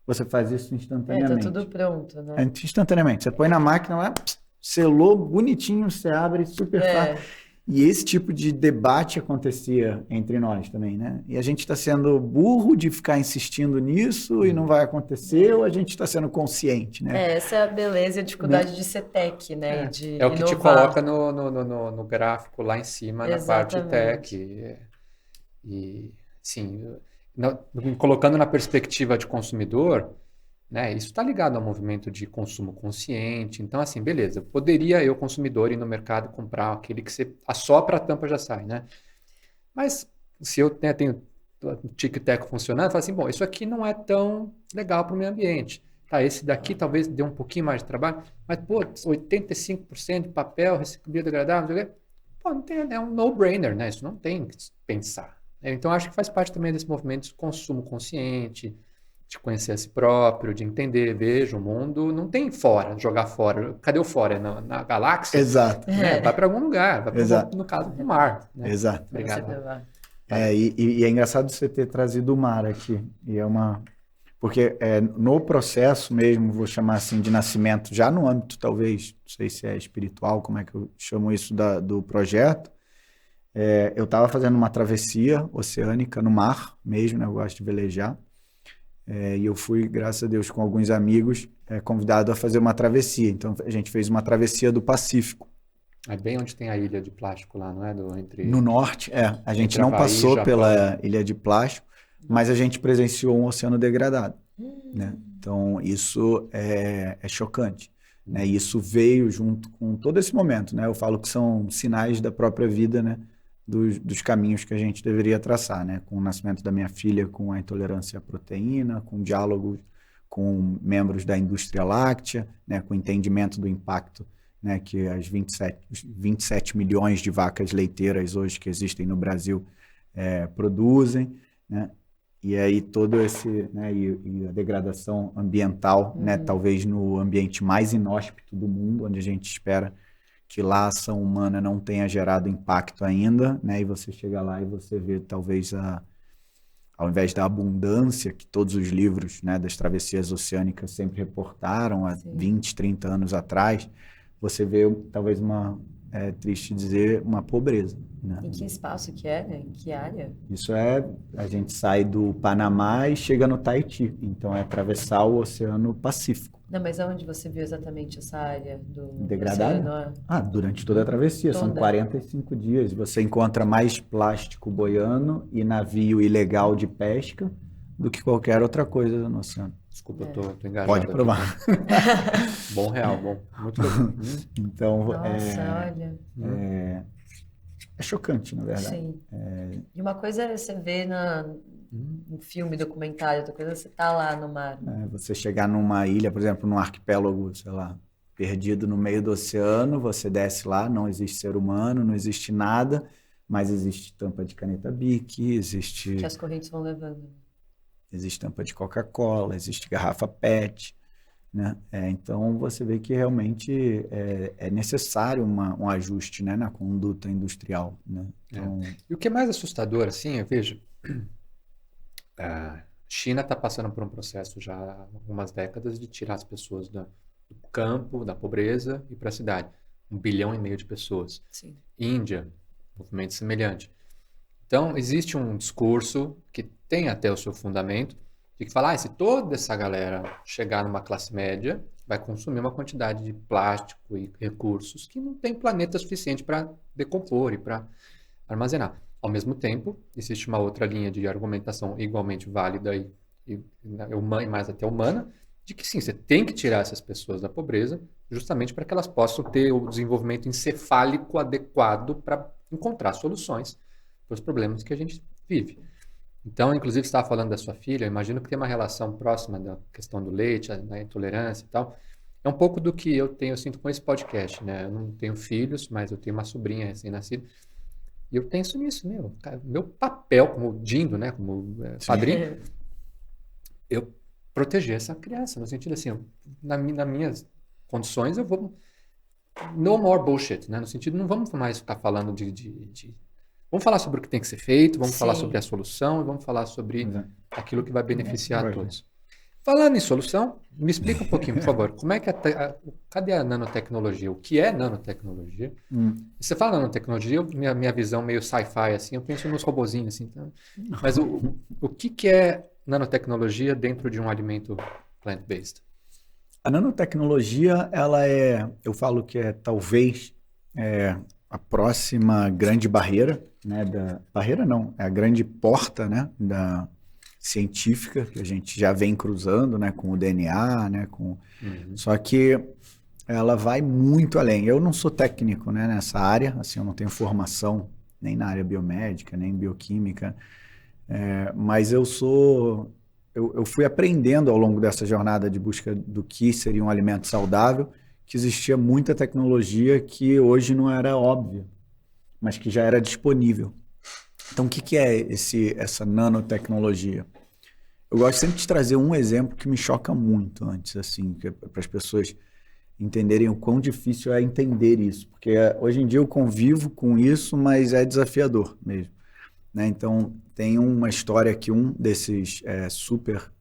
você faz isso instantaneamente. Tá tudo pronto, né? Instantaneamente. Você põe na máquina lá, selou, bonitinho, você abre, super fácil. E esse tipo de debate acontecia entre nós também, né? E a gente está sendo burro de ficar insistindo nisso e não vai acontecer, ou a gente está sendo consciente, né? Essa é a beleza e a dificuldade de ser tech, né? É o que te coloca no gráfico lá em cima, Exatamente. Na parte tech. E, sim... colocando na perspectiva de consumidor, né, isso está ligado ao movimento de consumo consciente. Então, assim, beleza, poderia eu, consumidor, ir no mercado comprar aquele que você assopra a tampa já sai, né? Mas se eu tenho o tic-tac funcionando, eu falo assim, bom, isso aqui não é tão legal para o meio ambiente. Tá, esse daqui talvez dê um pouquinho mais de trabalho, mas, pô, 85% de papel biodegradável, não sei o quê. Pô, não tem, é um no-brainer, né? Isso não tem que pensar. Então, acho que faz parte também desse movimento de consumo consciente, de conhecer a si próprio, de entender, veja, o mundo não tem fora, jogar fora. Cadê o fora? É na galáxia? Exato. Né? Vai para algum lugar, vai Exato. no caso, do mar. Né? Exato. Obrigado. E é engraçado você ter trazido o mar aqui. E é uma... Porque no processo mesmo, vou chamar assim, de nascimento, já no âmbito, talvez, não sei se é espiritual, como é que eu chamo isso do projeto, eu estava fazendo uma travessia oceânica no mar mesmo, né? Eu gosto de velejar. E eu fui, graças a Deus, com alguns amigos, convidado a fazer uma travessia. Então, a gente fez uma travessia do Pacífico. É bem onde tem a ilha de plástico lá, não é? No norte, a gente entre não Havaí e passou Japão. pela ilha de plástico, mas a gente presenciou um oceano degradado, né? Então, isso é chocante, né? E isso veio junto com todo esse momento, né? Eu falo que são sinais da própria vida, né? Dos caminhos que a gente deveria traçar, né? Com o nascimento da minha filha, com a intolerância à proteína, com diálogos com membros da indústria láctea, né? Com o entendimento do impacto, né? Que as 27 milhões de vacas leiteiras hoje que existem no Brasil produzem, né? E aí todo esse, né? E a degradação ambiental, né? Talvez no ambiente mais inóspito do mundo, onde a gente espera que lá a ação humana não tenha gerado impacto ainda, né? E você chega lá e você vê talvez ao invés da abundância que todos os livros, né, das travessias oceânicas sempre reportaram há 20, 30 anos atrás, você vê talvez triste dizer, uma pobreza, né? Em que espaço que é, né? Em que área? Isso a gente sai do Panamá e chega no Tahiti, então é atravessar o Oceano Pacífico. Não, mas aonde você viu exatamente essa área do Degradada? oceano? Durante toda a travessia, são Toda. 45 dias. Você encontra mais plástico boiando e navio ilegal de pesca do que qualquer outra coisa no oceano. Desculpa, eu tô enganado. Pode provar. Bom, real, bom. Muito legal. Então, Nossa, olha. é chocante, na verdade. Sim. E uma coisa é você ver um filme, documentário, outra coisa é você tá lá no mar. Você chegar numa ilha, por exemplo, num arquipélago, sei lá, perdido no meio do oceano, você desce lá, não existe ser humano, não existe nada, mas existe tampa de caneta Bic, existe... Que as correntes vão levando. Existe tampa de Coca-Cola, existe garrafa PET, né? Então, você vê que realmente é necessário um ajuste, né, na conduta industrial, né? Então... E o que é mais assustador, assim, eu vejo... A China está passando por um processo já há algumas décadas de tirar as pessoas do campo, da pobreza e para a cidade. 1,5 bilhão de pessoas. Sim. Índia, movimento semelhante. Então, existe um discurso que tem até o seu fundamento, de que fala, se toda essa galera chegar numa classe média, vai consumir uma quantidade de plástico e recursos que não tem planeta suficiente para decompor e para armazenar. Ao mesmo tempo, existe uma outra linha de argumentação igualmente válida e mais até humana, de que sim, você tem que tirar essas pessoas da pobreza, justamente para que elas possam ter o desenvolvimento encefálico adequado para encontrar soluções para os problemas que a gente vive. Então, inclusive, você estava falando da sua filha, eu imagino que tem uma relação próxima da questão do leite, da intolerância e tal. É um pouco do que eu sinto com esse podcast, né? Eu não tenho filhos, mas eu tenho uma sobrinha recém-nascida. E eu penso nisso, meu papel como Dindo, né, como padrinho, eu proteger essa criança, no sentido assim, nas minhas condições eu vou, no more bullshit, né, no sentido não vamos mais ficar falando vamos falar sobre o que tem que ser feito, vamos falar sobre a solução e vamos falar sobre aquilo que vai beneficiar a todos. Falando em solução, me explica um pouquinho, por favor, como é que cadê a nanotecnologia? O que é nanotecnologia? Você fala nanotecnologia, minha visão meio sci-fi, assim, eu penso nos robozinhos, assim, então, mas o que é nanotecnologia dentro de um alimento plant-based? A nanotecnologia, eu falo que talvez a próxima grande barreira, né, barreira não, é a grande porta, né, científica que a gente já vem cruzando, né, com o DNA, né, só que ela vai muito além. Eu não sou técnico, né, nessa área, assim, eu não tenho formação nem na área biomédica, nem bioquímica, mas eu eu fui aprendendo ao longo dessa jornada de busca do que seria um alimento saudável, que existia muita tecnologia que hoje não era óbvia, mas que já era disponível. Então, o que é essa nanotecnologia? Eu gosto sempre de trazer um exemplo que me choca muito antes, assim, para as pessoas entenderem o quão difícil é entender isso, porque hoje em dia eu convivo com isso, mas é desafiador mesmo, né? Então, tem uma história que um desses super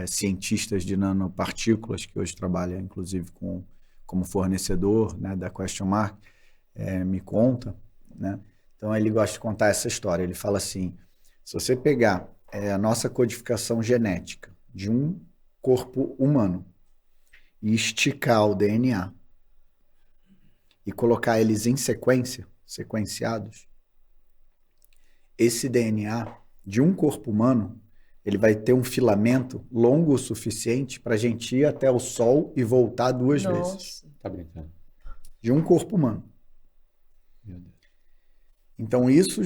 cientistas de nanopartículas, que hoje trabalha, inclusive, como fornecedor, né, da Question Mark, me conta, né? Então, ele gosta de contar essa história. Ele fala assim, se você pegar a nossa codificação genética de um corpo humano e esticar o DNA e colocar eles em sequenciados, esse DNA de um corpo humano, ele vai ter um filamento longo o suficiente para a gente ir até o Sol e voltar 2 vezes. Tá brincando. De um corpo humano. Meu Deus. Então, isso,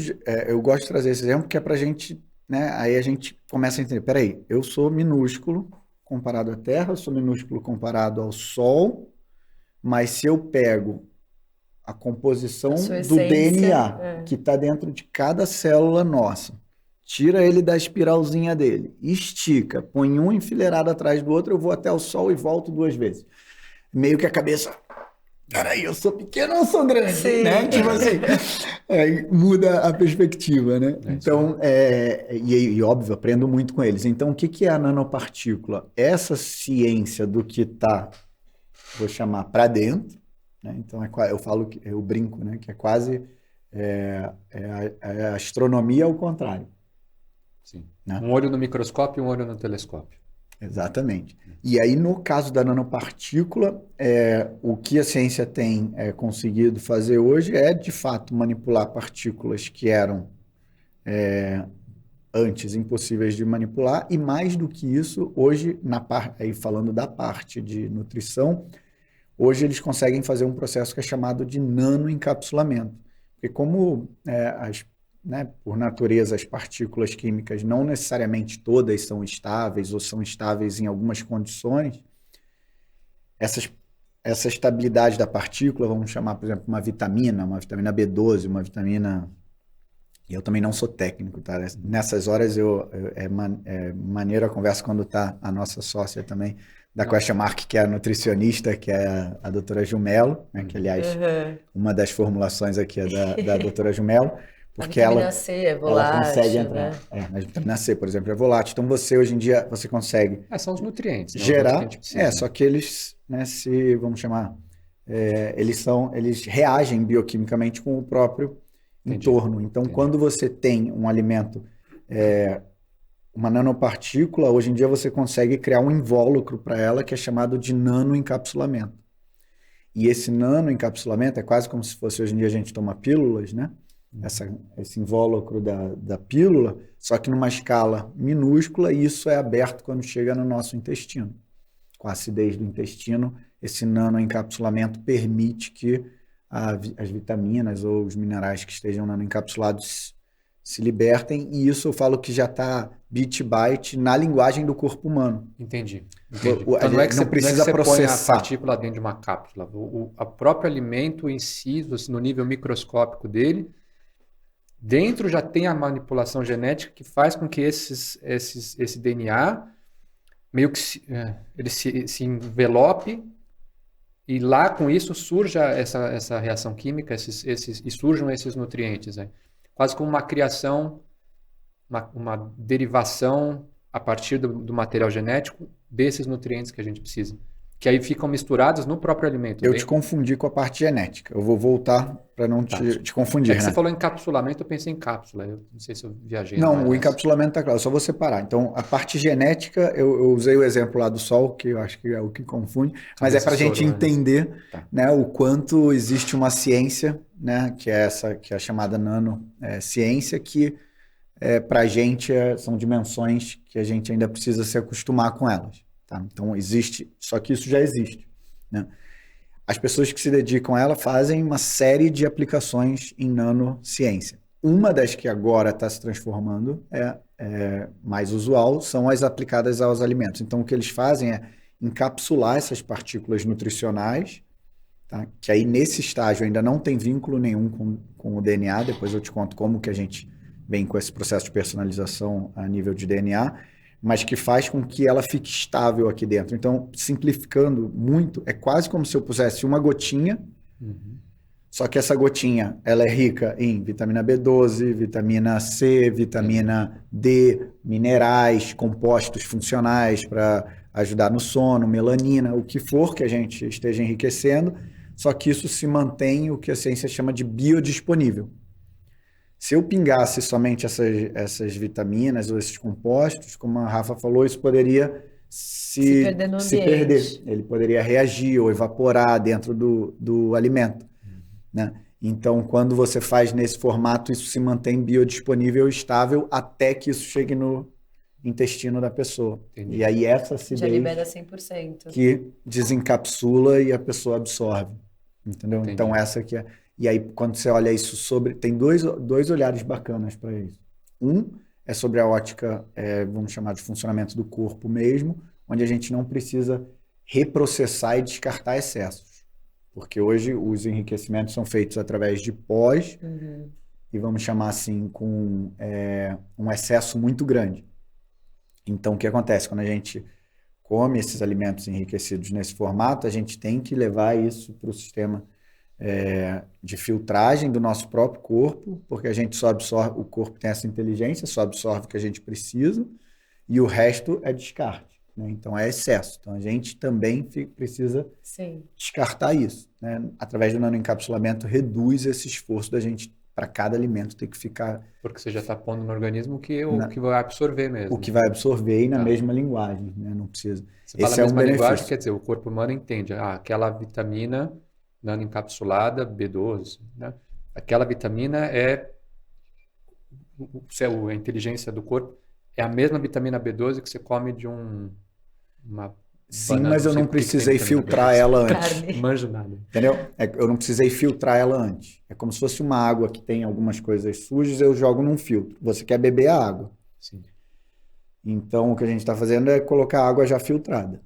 eu gosto de trazer esse exemplo, que é para a gente, né? Aí a gente começa a entender, peraí, eu sou minúsculo comparado à Terra, eu sou minúsculo comparado ao Sol, mas se eu pego a composição do DNA que está dentro de cada célula nossa, tira ele da espiralzinha dele, estica, põe um enfileirado atrás do outro, eu vou até o Sol e volto 2 vezes. Meio que a cabeça... Peraí, eu sou pequeno ou eu sou grande? Sim. Né? Tipo assim, muda a perspectiva, né? Então, e óbvio, aprendo muito com eles. Então, o que é a nanopartícula? Essa ciência do que está, vou chamar, para dentro, né? Então, eu brinco, né? Que é quase a astronomia ao contrário. Sim. Né? Um olho no microscópio e um olho no telescópio. Exatamente. E aí, no caso da nanopartícula, o que a ciência tem conseguido fazer hoje é, de fato, manipular partículas que eram antes impossíveis de manipular, e mais do que isso, hoje, aí falando da parte de nutrição, hoje eles conseguem fazer um processo que é chamado de nanoencapsulamento. Porque como por natureza, as partículas químicas não necessariamente todas são estáveis ou são estáveis em algumas condições, essa estabilidade da partícula, vamos chamar, por exemplo, uma vitamina B12, uma vitamina... E eu também não sou técnico, tá? Nessas horas maneiro a conversa quando está a nossa sócia também, da Question Mark, que é a nutricionista, que é a doutora Jumelo, né? Que, aliás, uma das formulações aqui é da doutora Jumelo. Porque a vitamina C é volátil, ela consegue entrar. Né? A vitamina C, por exemplo, é volátil. Então, hoje em dia, você consegue... São os nutrientes. Gerar... Que precisa, só que eles, né, vamos chamar... eles reagem bioquimicamente com o próprio entorno. Então, quando você tem um alimento, uma nanopartícula, hoje em dia você consegue criar um invólucro para ela, que é chamado de nanoencapsulamento. E esse nanoencapsulamento é quase como se fosse, hoje em dia, a gente toma pílulas, né? Esse invólucro da pílula, só que numa escala minúscula, e isso é aberto quando chega no nosso intestino. Com a acidez do intestino, esse nanoencapsulamento permite que as vitaminas ou os minerais que estejam nanoencapsulados se libertem, e isso eu falo que já está bit byte na linguagem do corpo humano. Entendi. Então, não é que você precisa processar. Põe a partícula dentro de uma cápsula. O próprio alimento em si, no nível microscópico dele, dentro já tem a manipulação genética que faz com que esse DNA meio que ele se envelope, e lá com isso surja essa reação química e surjam esses nutrientes. Né? Quase como uma criação, uma derivação a partir do material genético desses nutrientes que a gente precisa. Que aí ficam misturados no próprio alimento. Eu te confundi com a parte genética. Eu vou voltar para não te confundir. Você falou encapsulamento, eu pensei em cápsula. Eu não sei se eu viajei. Não, o encapsulamento está claro, só vou separar. Então, a parte genética, eu usei o exemplo lá do Sol, que eu acho que é o que confunde, mas é para a gente entender né, o quanto existe uma ciência, né, que é a chamada nanociência, que para a gente são dimensões que a gente ainda precisa se acostumar com elas. Tá? Então, existe, só que isso já existe. Né? As pessoas que se dedicam a ela fazem uma série de aplicações em nanociência. Uma das que agora está se transformando mais usual são as aplicadas aos alimentos. Então, o que eles fazem é encapsular essas partículas nutricionais, tá? Que aí nesse estágio ainda não tem vínculo nenhum com o DNA. Depois eu te conto como que a gente vem com esse processo de personalização a nível de DNA, mas que faz com que ela fique estável aqui dentro. Então, simplificando muito, é quase como se eu pusesse uma gotinha. Só que essa gotinha, ela é rica em vitamina B12, vitamina C, vitamina D, minerais, compostos funcionais para ajudar no sono, melanina, o que for que a gente esteja enriquecendo, só que isso se mantém o que a ciência chama de biodisponível. Se eu pingasse somente essas vitaminas ou esses compostos, como a Rafa falou, isso poderia se perder. Ele poderia reagir ou evaporar dentro do alimento. Né? Então, quando você faz nesse formato, isso se mantém biodisponível e estável até que isso chegue no intestino da pessoa. Entendi. E aí essa acidez Já libera 100%. que desencapsula e a pessoa absorve. Entendeu? Entendi. Então, essa que é... E aí, quando você olha isso sobre... Tem dois olhares bacanas para isso. Um é sobre a ótica, vamos chamar de funcionamento do corpo mesmo, onde a gente não precisa reprocessar e descartar excessos. Porque hoje os enriquecimentos são feitos através de pós e vamos chamar assim com um excesso muito grande. Então, o que acontece? Quando a gente come esses alimentos enriquecidos nesse formato, a gente tem que levar isso para o sistema de filtragem do nosso próprio corpo, porque a gente só absorve, o corpo tem essa inteligência, só absorve o que a gente precisa e o resto é descarte. Então, é excesso. Então, a gente também precisa descartar isso. Né? Através do nanoencapsulamento, reduz esse esforço da gente para cada alimento ter que ficar... Porque você já está pondo no organismo o que vai absorver mesmo. O que vai absorver e na mesma linguagem. Né? Não precisa... Você fala a mesma linguagem, quer dizer, o corpo humano entende. Aquela vitamina nanoencapsulada, B12, né? Aquela vitamina a inteligência do corpo é a mesma vitamina B12 que você come de uma Sim, banana, mas eu não precisei filtrar ela antes. Não manjo nada. Entendeu? Eu não precisei filtrar ela antes. É como se fosse uma água que tem algumas coisas sujas, eu jogo num filtro. Você quer beber a água. Sim. Então, o que a gente está fazendo é colocar a água já filtrada.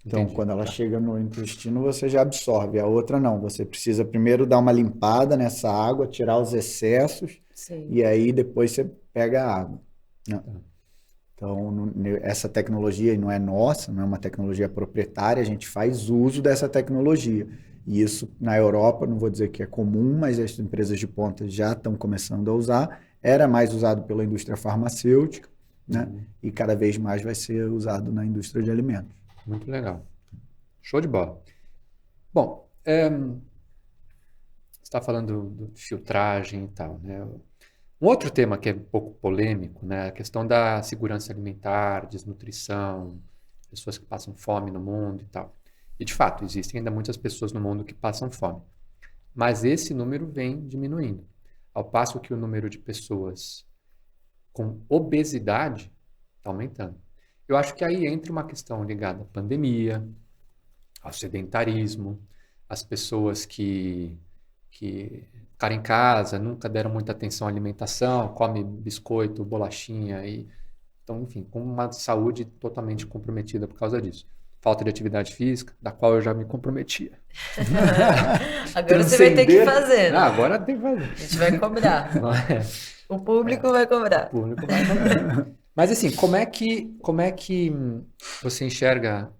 Então, Entendi. quando ela chega no intestino, você já absorve. A outra não. Você precisa primeiro dar uma limpada nessa água, tirar os excessos, e aí depois você pega a água. Então, essa tecnologia não é nossa, não é uma tecnologia proprietária, a gente faz uso dessa tecnologia. E isso, na Europa, não vou dizer que é comum, mas as empresas de ponta já estão começando a usar. Era mais usado pela indústria farmacêutica, né? E cada vez mais vai ser usado na indústria de alimentos. Muito legal. Show de bola. Bom, você está falando de filtragem e tal, né? Um outro tema que é um pouco polêmico, né? A questão da segurança alimentar, desnutrição, pessoas que passam fome no mundo e tal. E, de fato, existem ainda muitas pessoas no mundo que passam fome. Mas esse número vem diminuindo. Ao passo que o número de pessoas com obesidade está aumentando. Eu acho que aí entra uma questão ligada à pandemia, ao sedentarismo, as pessoas que ficaram em casa, nunca deram muita atenção à alimentação, come biscoito, bolachinha, então, enfim, com uma saúde totalmente comprometida por causa disso. Falta de atividade física, da qual eu já me comprometia. Agora você vai ter que fazer. Né? Agora tem que fazer. A gente vai cobrar. O público vai cobrar. O público vai cobrar. Mas assim, como é que você enxerga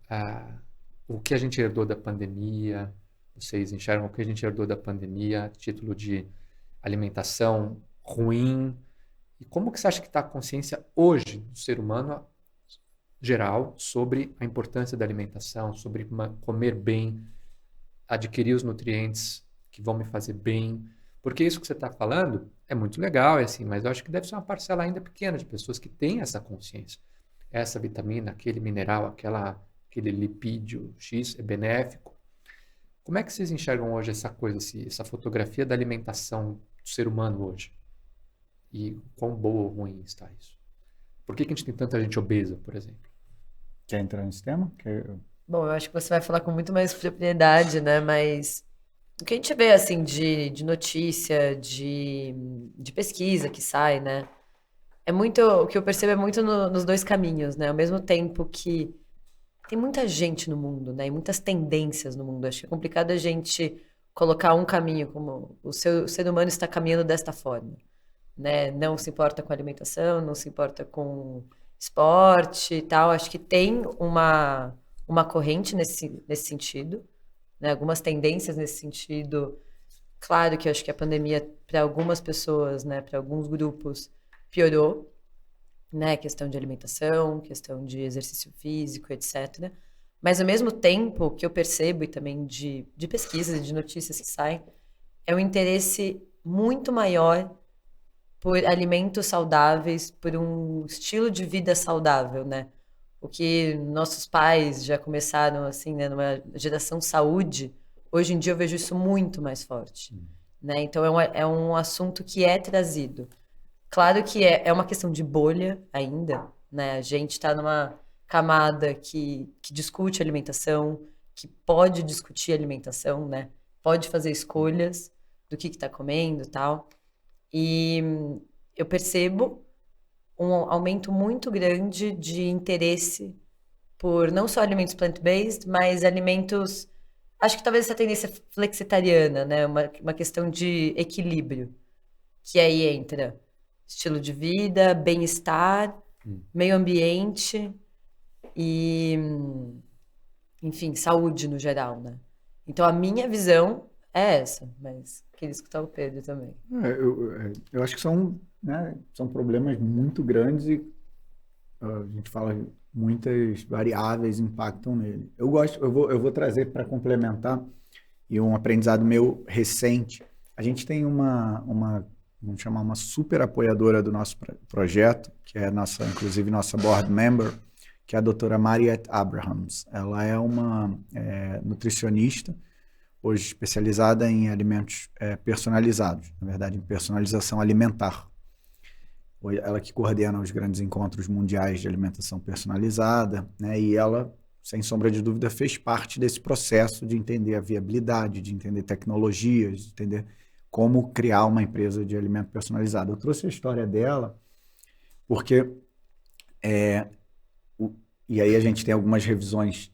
o que a gente herdou da pandemia? Vocês enxergam o que a gente herdou da pandemia, título de alimentação ruim? E como que você acha que está a consciência hoje do ser humano geral sobre a importância da alimentação, sobre comer bem, adquirir os nutrientes que vão me fazer bem? Porque isso que você está falando é muito legal, assim, mas eu acho que deve ser uma parcela ainda pequena de pessoas que têm essa consciência. Essa vitamina, aquele mineral, aquele lipídio X é benéfico. Como é que vocês enxergam hoje essa coisa, essa fotografia da alimentação do ser humano hoje? E quão boa ou ruim está isso? Por que a gente tem tanta gente obesa, por exemplo? Quer entrar nesse tema? Bom, eu acho que você vai falar com muito mais propriedade, né? Mas O que a gente vê, assim, de notícia, de pesquisa que sai, né? É muito, o que eu percebo é muito nos dois caminhos, né? Ao mesmo tempo que tem muita gente no mundo, né? E muitas tendências no mundo. Acho que é complicado a gente colocar um caminho como o ser humano está caminhando desta forma, né? Não se importa com alimentação, não se importa com esporte e tal. Acho que tem uma corrente nesse sentido, né? Algumas tendências nesse sentido. Claro que eu acho que a pandemia, para algumas pessoas, né, para alguns grupos, piorou, né? Questão de alimentação, questão de exercício físico, etc. Mas, ao mesmo tempo, o que eu percebo, e também de pesquisas e de notícias que saem, é um interesse muito maior por alimentos saudáveis, por um estilo de vida saudável, né? O que nossos pais já começaram, assim, né, numa geração saúde, hoje em dia eu vejo isso muito mais forte, né? Então é um assunto que é trazido. Claro que é uma questão de bolha ainda, né? A gente está numa camada que discute alimentação, que pode discutir alimentação, né? Pode fazer escolhas do que está comendo e tal. E eu percebo um aumento muito grande de interesse por não só alimentos plant-based, mas alimentos. Acho que talvez essa tendência flexitariana, né? Uma questão de equilíbrio, que aí entra estilo de vida, bem-estar, meio ambiente e, enfim, saúde no geral, né? Então a minha visão é essa, mas queria escutar o Pedro também. Eu acho que são, né, são problemas muito grandes e a gente fala muitas variáveis impactam nele. Eu vou trazer para complementar e um aprendizado meu recente. A gente tem vamos chamar uma super apoiadora do nosso projeto, que é inclusive nossa board member, que é a doutora Mariette Abrahams. Ela é uma nutricionista, hoje especializada em alimentos personalizados, na verdade, em personalização alimentar. Ela que coordena os grandes encontros mundiais de alimentação personalizada, né? E ela, sem sombra de dúvida, fez parte desse processo de entender a viabilidade, de entender tecnologias, de entender como criar uma empresa de alimento personalizado. Eu trouxe a história dela porque e aí a gente tem algumas revisões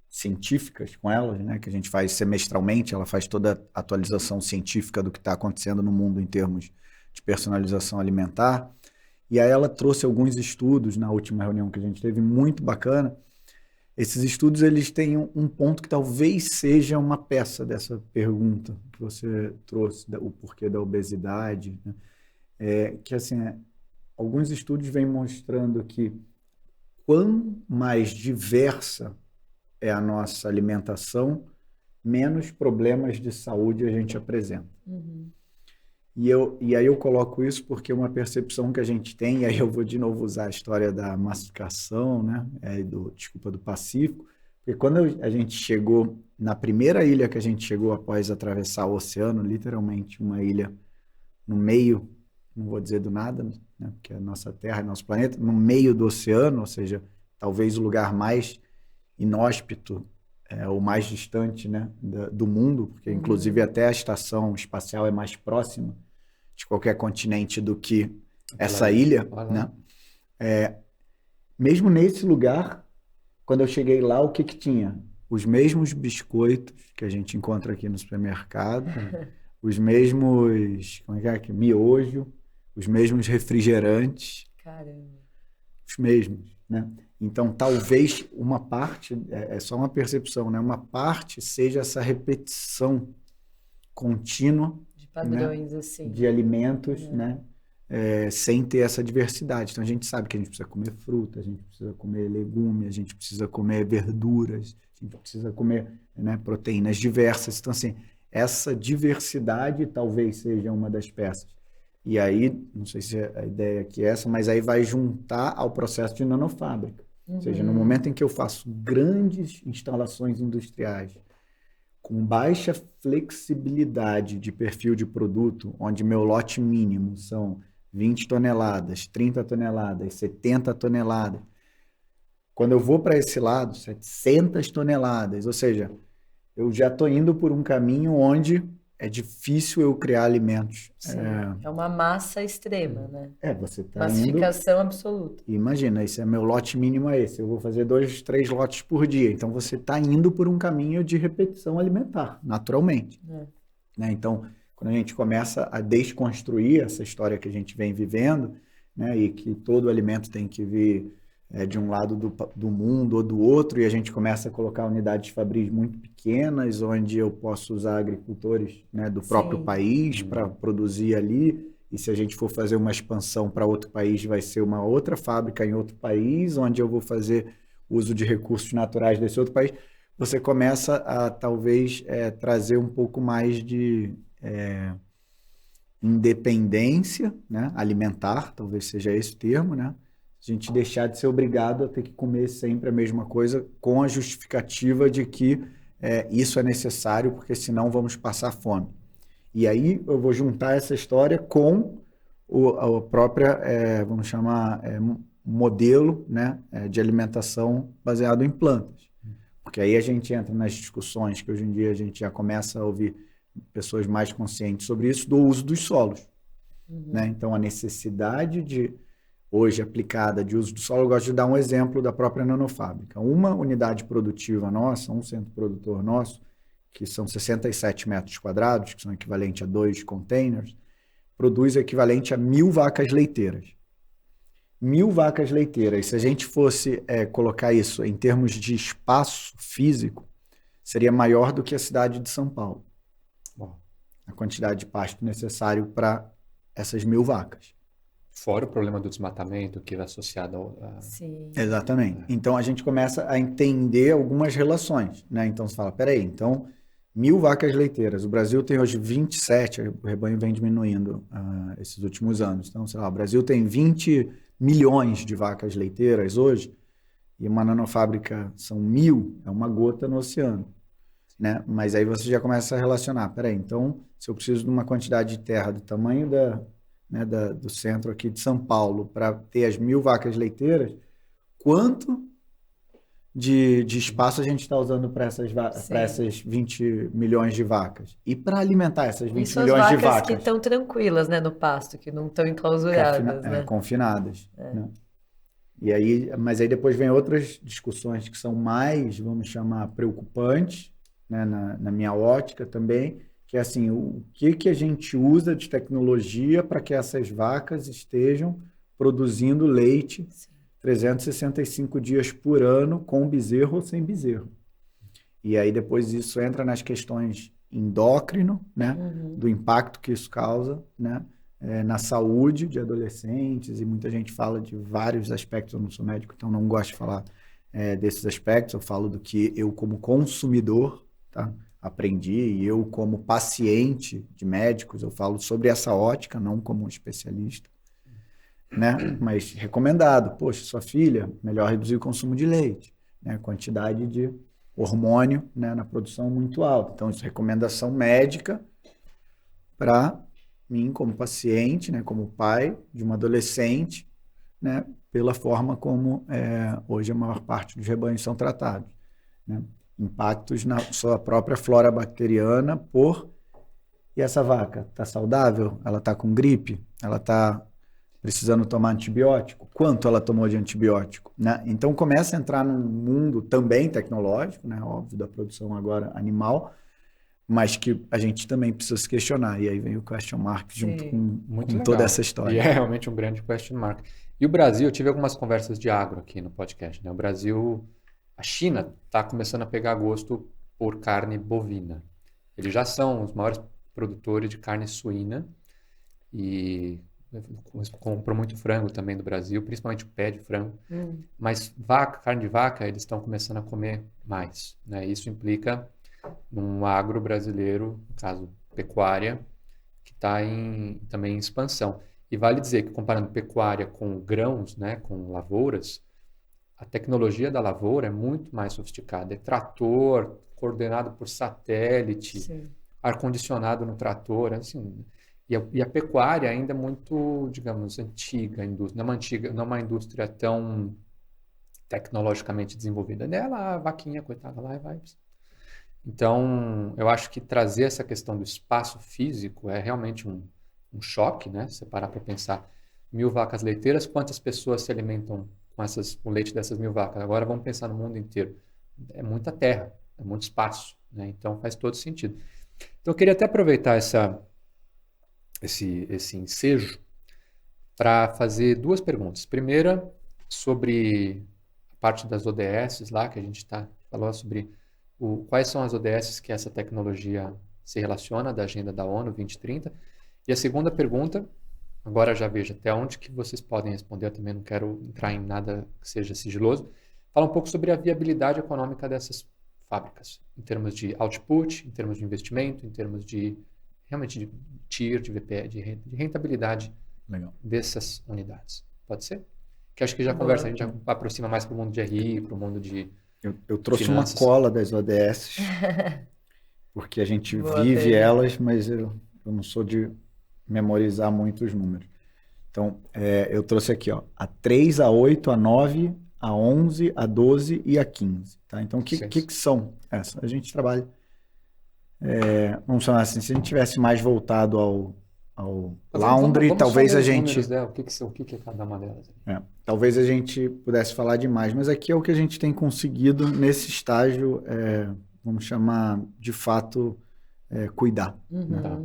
científicas com ela, né, que a gente faz semestralmente, ela faz toda a atualização científica do que está acontecendo no mundo em termos de personalização alimentar. E aí ela trouxe alguns estudos na última reunião que a gente teve, muito bacana. Esses estudos, eles têm um ponto que talvez seja uma peça dessa pergunta que você trouxe, o porquê da obesidade, né? Que, assim, alguns estudos vêm mostrando que quanto mais diversa é a nossa alimentação, menos problemas de saúde a gente apresenta. Uhum. E aí eu coloco isso porque uma percepção que a gente tem, e aí eu vou de novo usar a história da massificação, né, do Pacífico, porque quando a gente chegou, na primeira ilha que a gente chegou após atravessar o oceano, literalmente uma ilha no meio, não vou dizer do nada, né, porque é a nossa Terra, é nosso planeta, no meio do oceano, ou seja, talvez o lugar mais inóspito, o mais distante, né, do mundo, porque inclusive até a estação espacial é mais próxima de qualquer continente do que essa ilha, né? Mesmo nesse lugar, quando eu cheguei lá, o que tinha? Os mesmos biscoitos que a gente encontra aqui no supermercado, os mesmos, como é que é? Miojo, os mesmos refrigerantes. Caramba. Os mesmos, né? Então, talvez uma parte, é só uma percepção, né? Uma parte seja essa repetição contínua, De padrões, né? assim. De alimentos, né? Sem ter essa diversidade. Então, a gente sabe que a gente precisa comer fruta, a gente precisa comer legume, a gente precisa comer verduras, a gente precisa comer, né, proteínas diversas. Então, assim, essa diversidade talvez seja uma das peças. E aí, não sei se a ideia aqui é essa, mas aí vai juntar ao processo de nanofábrica. Ou seja, no momento em que eu faço grandes instalações industriais com baixa flexibilidade de perfil de produto, onde meu lote mínimo são 20 toneladas, 30 toneladas, 70 toneladas. Quando eu vou para esse lado, 700 toneladas, ou seja, eu já estou indo por um caminho onde é difícil eu criar alimentos. Sim. É uma massa extrema, né? Você está indo. Massificação absoluta. Imagina, esse é meu lote mínimo é esse. Eu vou fazer 2, 3 lotes por dia. Então você está indo por um caminho de repetição alimentar, naturalmente. Né? Então, quando a gente começa a desconstruir essa história que a gente vem vivendo, né, e que todo alimento tem que vir de um lado do mundo ou do outro, e a gente começa a colocar unidades fabris muito pequenas, onde eu posso usar agricultores, né, do próprio país para produzir ali, e se a gente for fazer uma expansão para outro país, vai ser uma outra fábrica em outro país, onde eu vou fazer uso de recursos naturais desse outro país. Você começa a, talvez, trazer um pouco mais de independência, né, alimentar, talvez seja esse o termo, né? A gente deixar de ser obrigado a ter que comer sempre a mesma coisa com a justificativa de que isso é necessário, porque senão vamos passar fome. E aí eu vou juntar essa história com a própria, vamos chamar, modelo, né, de alimentação baseado em plantas. Porque aí a gente entra nas discussões que hoje em dia a gente já começa a ouvir pessoas mais conscientes sobre isso, do uso dos solos. Né? Então, a necessidade hoje aplicada de uso do solo, eu gosto de dar um exemplo da própria nanofábrica. Uma unidade produtiva nossa, um centro produtor nosso, que são 67 metros quadrados, que são equivalente a 2 containers, produz o equivalente a 1.000 vacas leiteiras. 1.000 vacas leiteiras, se a gente fosse colocar isso em termos de espaço físico, seria maior do que a cidade de São Paulo. Bom. A quantidade de pasto necessário para essas 1.000 vacas. Fora o problema do desmatamento que é associado ao... Sim. Exatamente. Então, a gente começa a entender algumas relações, né? Então, você fala, peraí, então, 1.000 vacas leiteiras. O Brasil tem hoje 27, o rebanho vem diminuindo esses últimos anos. Então, sei lá, o Brasil tem 20 milhões de vacas leiteiras hoje, e uma nanofábrica são 1.000, é uma gota no oceano. Né? Mas aí você já começa a relacionar, peraí, então, se eu preciso de uma quantidade de terra do tamanho do centro aqui de São Paulo para ter as 1.000 vacas leiteiras, quanto de espaço a gente está usando para essas 20 milhões de vacas? E para alimentar essas 20 milhões de vacas? Que estão tranquilas, né, no pasto, que não estão enclausuradas, né? Confinadas. Né? E aí, mas aí depois vem outras discussões que são mais, vamos chamar, preocupantes, né, na minha ótica também, que é assim, o que a gente usa de tecnologia para que essas vacas estejam produzindo leite 365 dias por ano, com bezerro ou sem bezerro. E aí depois isso entra nas questões endócrino, né, do impacto que isso causa, né, na saúde de adolescentes, e muita gente fala de vários aspectos. Eu não sou médico, então não gosto de falar desses aspectos, eu falo do que eu como consumidor, tá, aprendi, e eu como paciente de médicos, eu falo sobre essa ótica, não como especialista, né? Mas recomendado, poxa, sua filha, melhor reduzir o consumo de leite, né? Quantidade de hormônio, né, na produção muito alta. Então, isso é recomendação médica para mim como paciente, né, como pai de uma adolescente, né, pela forma como hoje a maior parte dos rebanhos são tratados, né? Impactos na sua própria flora bacteriana E essa vaca está saudável? Ela está com gripe? Ela está precisando tomar antibiótico? Quanto ela tomou de antibiótico? Né? Então começa a entrar num mundo também tecnológico, né? Óbvio, da produção agora animal, mas que a gente também precisa se questionar. E aí vem o question mark junto com toda essa história. E é realmente um grande question mark. E o Brasil, eu tive algumas conversas de agro aqui no podcast, né? O Brasil... A China está começando a pegar gosto por carne bovina. Eles já são os maiores produtores de carne suína e compram muito frango também do Brasil, principalmente o pé de frango. Mas carne de vaca, eles estão começando a comer mais, né? Isso implica num agro brasileiro, no caso pecuária, que está também em expansão. E vale dizer que comparando pecuária com grãos, né, com lavouras, a tecnologia da lavoura é muito mais sofisticada. É trator, coordenado por satélite, ar-condicionado no trator, assim. E a pecuária ainda é muito, digamos, antiga, não é uma indústria tão tecnologicamente desenvolvida. Nela, a vaquinha, coitada, lá vai. Então, eu acho que trazer essa questão do espaço físico é realmente um choque, né? Você parar para pensar, 1.000 vacas leiteiras, quantas pessoas se alimentam com o leite dessas 1.000 vacas? Agora vamos pensar no mundo inteiro. É muita terra, é muito espaço, né? Então faz todo sentido. Então eu queria até aproveitar esse ensejo para fazer duas perguntas. Primeira, sobre a parte das ODS lá, que a gente falou sobre quais são as ODS que essa tecnologia se relaciona da agenda da ONU 2030. E a segunda pergunta, agora já vejo até onde que vocês podem responder, eu também não quero entrar em nada que seja sigiloso. Fala um pouco sobre a viabilidade econômica dessas fábricas, em termos de output, em termos de investimento, em termos de realmente de TIR, de VPE, de rentabilidade dessas unidades. Pode ser? Que acho que já conversa, a gente já aproxima mais para o mundo de RI, para o mundo de Eu trouxe finanças. uma cola das ODS, porque a gente Boa vive pergunta. elas, mas eu não sou de memorizar muito os números. Então, eu trouxe aqui, ó, a 3, a 8, a 9, a 11, a 12 e a 15. Tá? Então, o que são essas? A gente trabalha, vamos chamar assim, se a gente tivesse mais voltado ao Laundry, vamos talvez só ler a os gente... números dela, o que é cada uma delas. talvez a gente pudesse falar demais, mas aqui é o que a gente tem conseguido nesse estágio, vamos chamar de fato, cuidar. Né? Tá.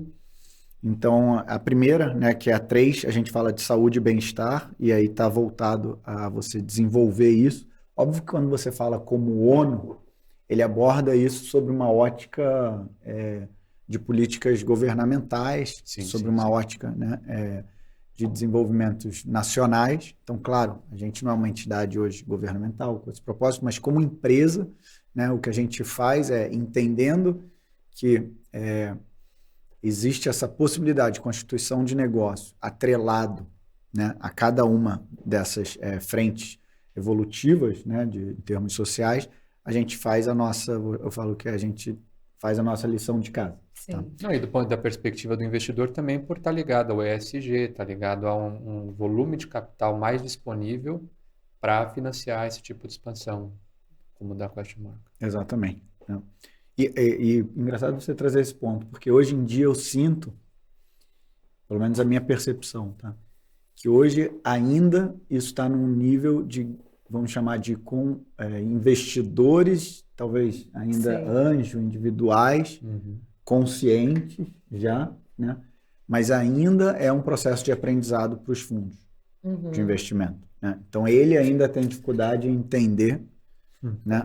Então, a primeira, né, que é a 3, a gente fala de saúde e bem-estar, e aí está voltado a você desenvolver isso. Óbvio que quando você fala como ONU, ele aborda isso sobre uma ótica de políticas governamentais, sobre uma ótica, né, de desenvolvimentos nacionais. Então, claro, a gente não é uma entidade hoje governamental com esse propósito, mas como empresa, né, o que a gente faz é entendendo que existe essa possibilidade de constituição de negócio atrelado, né, a cada uma dessas frentes evolutivas, né, em termos sociais, a gente faz eu falo que a gente faz a nossa lição de casa. Sim. Tá? Não, e do ponto da perspectiva do investidor também por estar ligado ao ESG, estar ligado a um volume de capital mais disponível para financiar esse tipo de expansão, como da Question Mark. Exatamente. Né? E engraçado você trazer esse ponto, porque hoje em dia eu sinto, pelo menos a minha percepção, tá? Que hoje ainda isso está num nível de, vamos chamar de investidores, talvez ainda Sim. anjo, individuais, conscientes já, né? Mas ainda é um processo de aprendizado para os fundos de investimento. Né? Então ele ainda tem dificuldade em entender, né?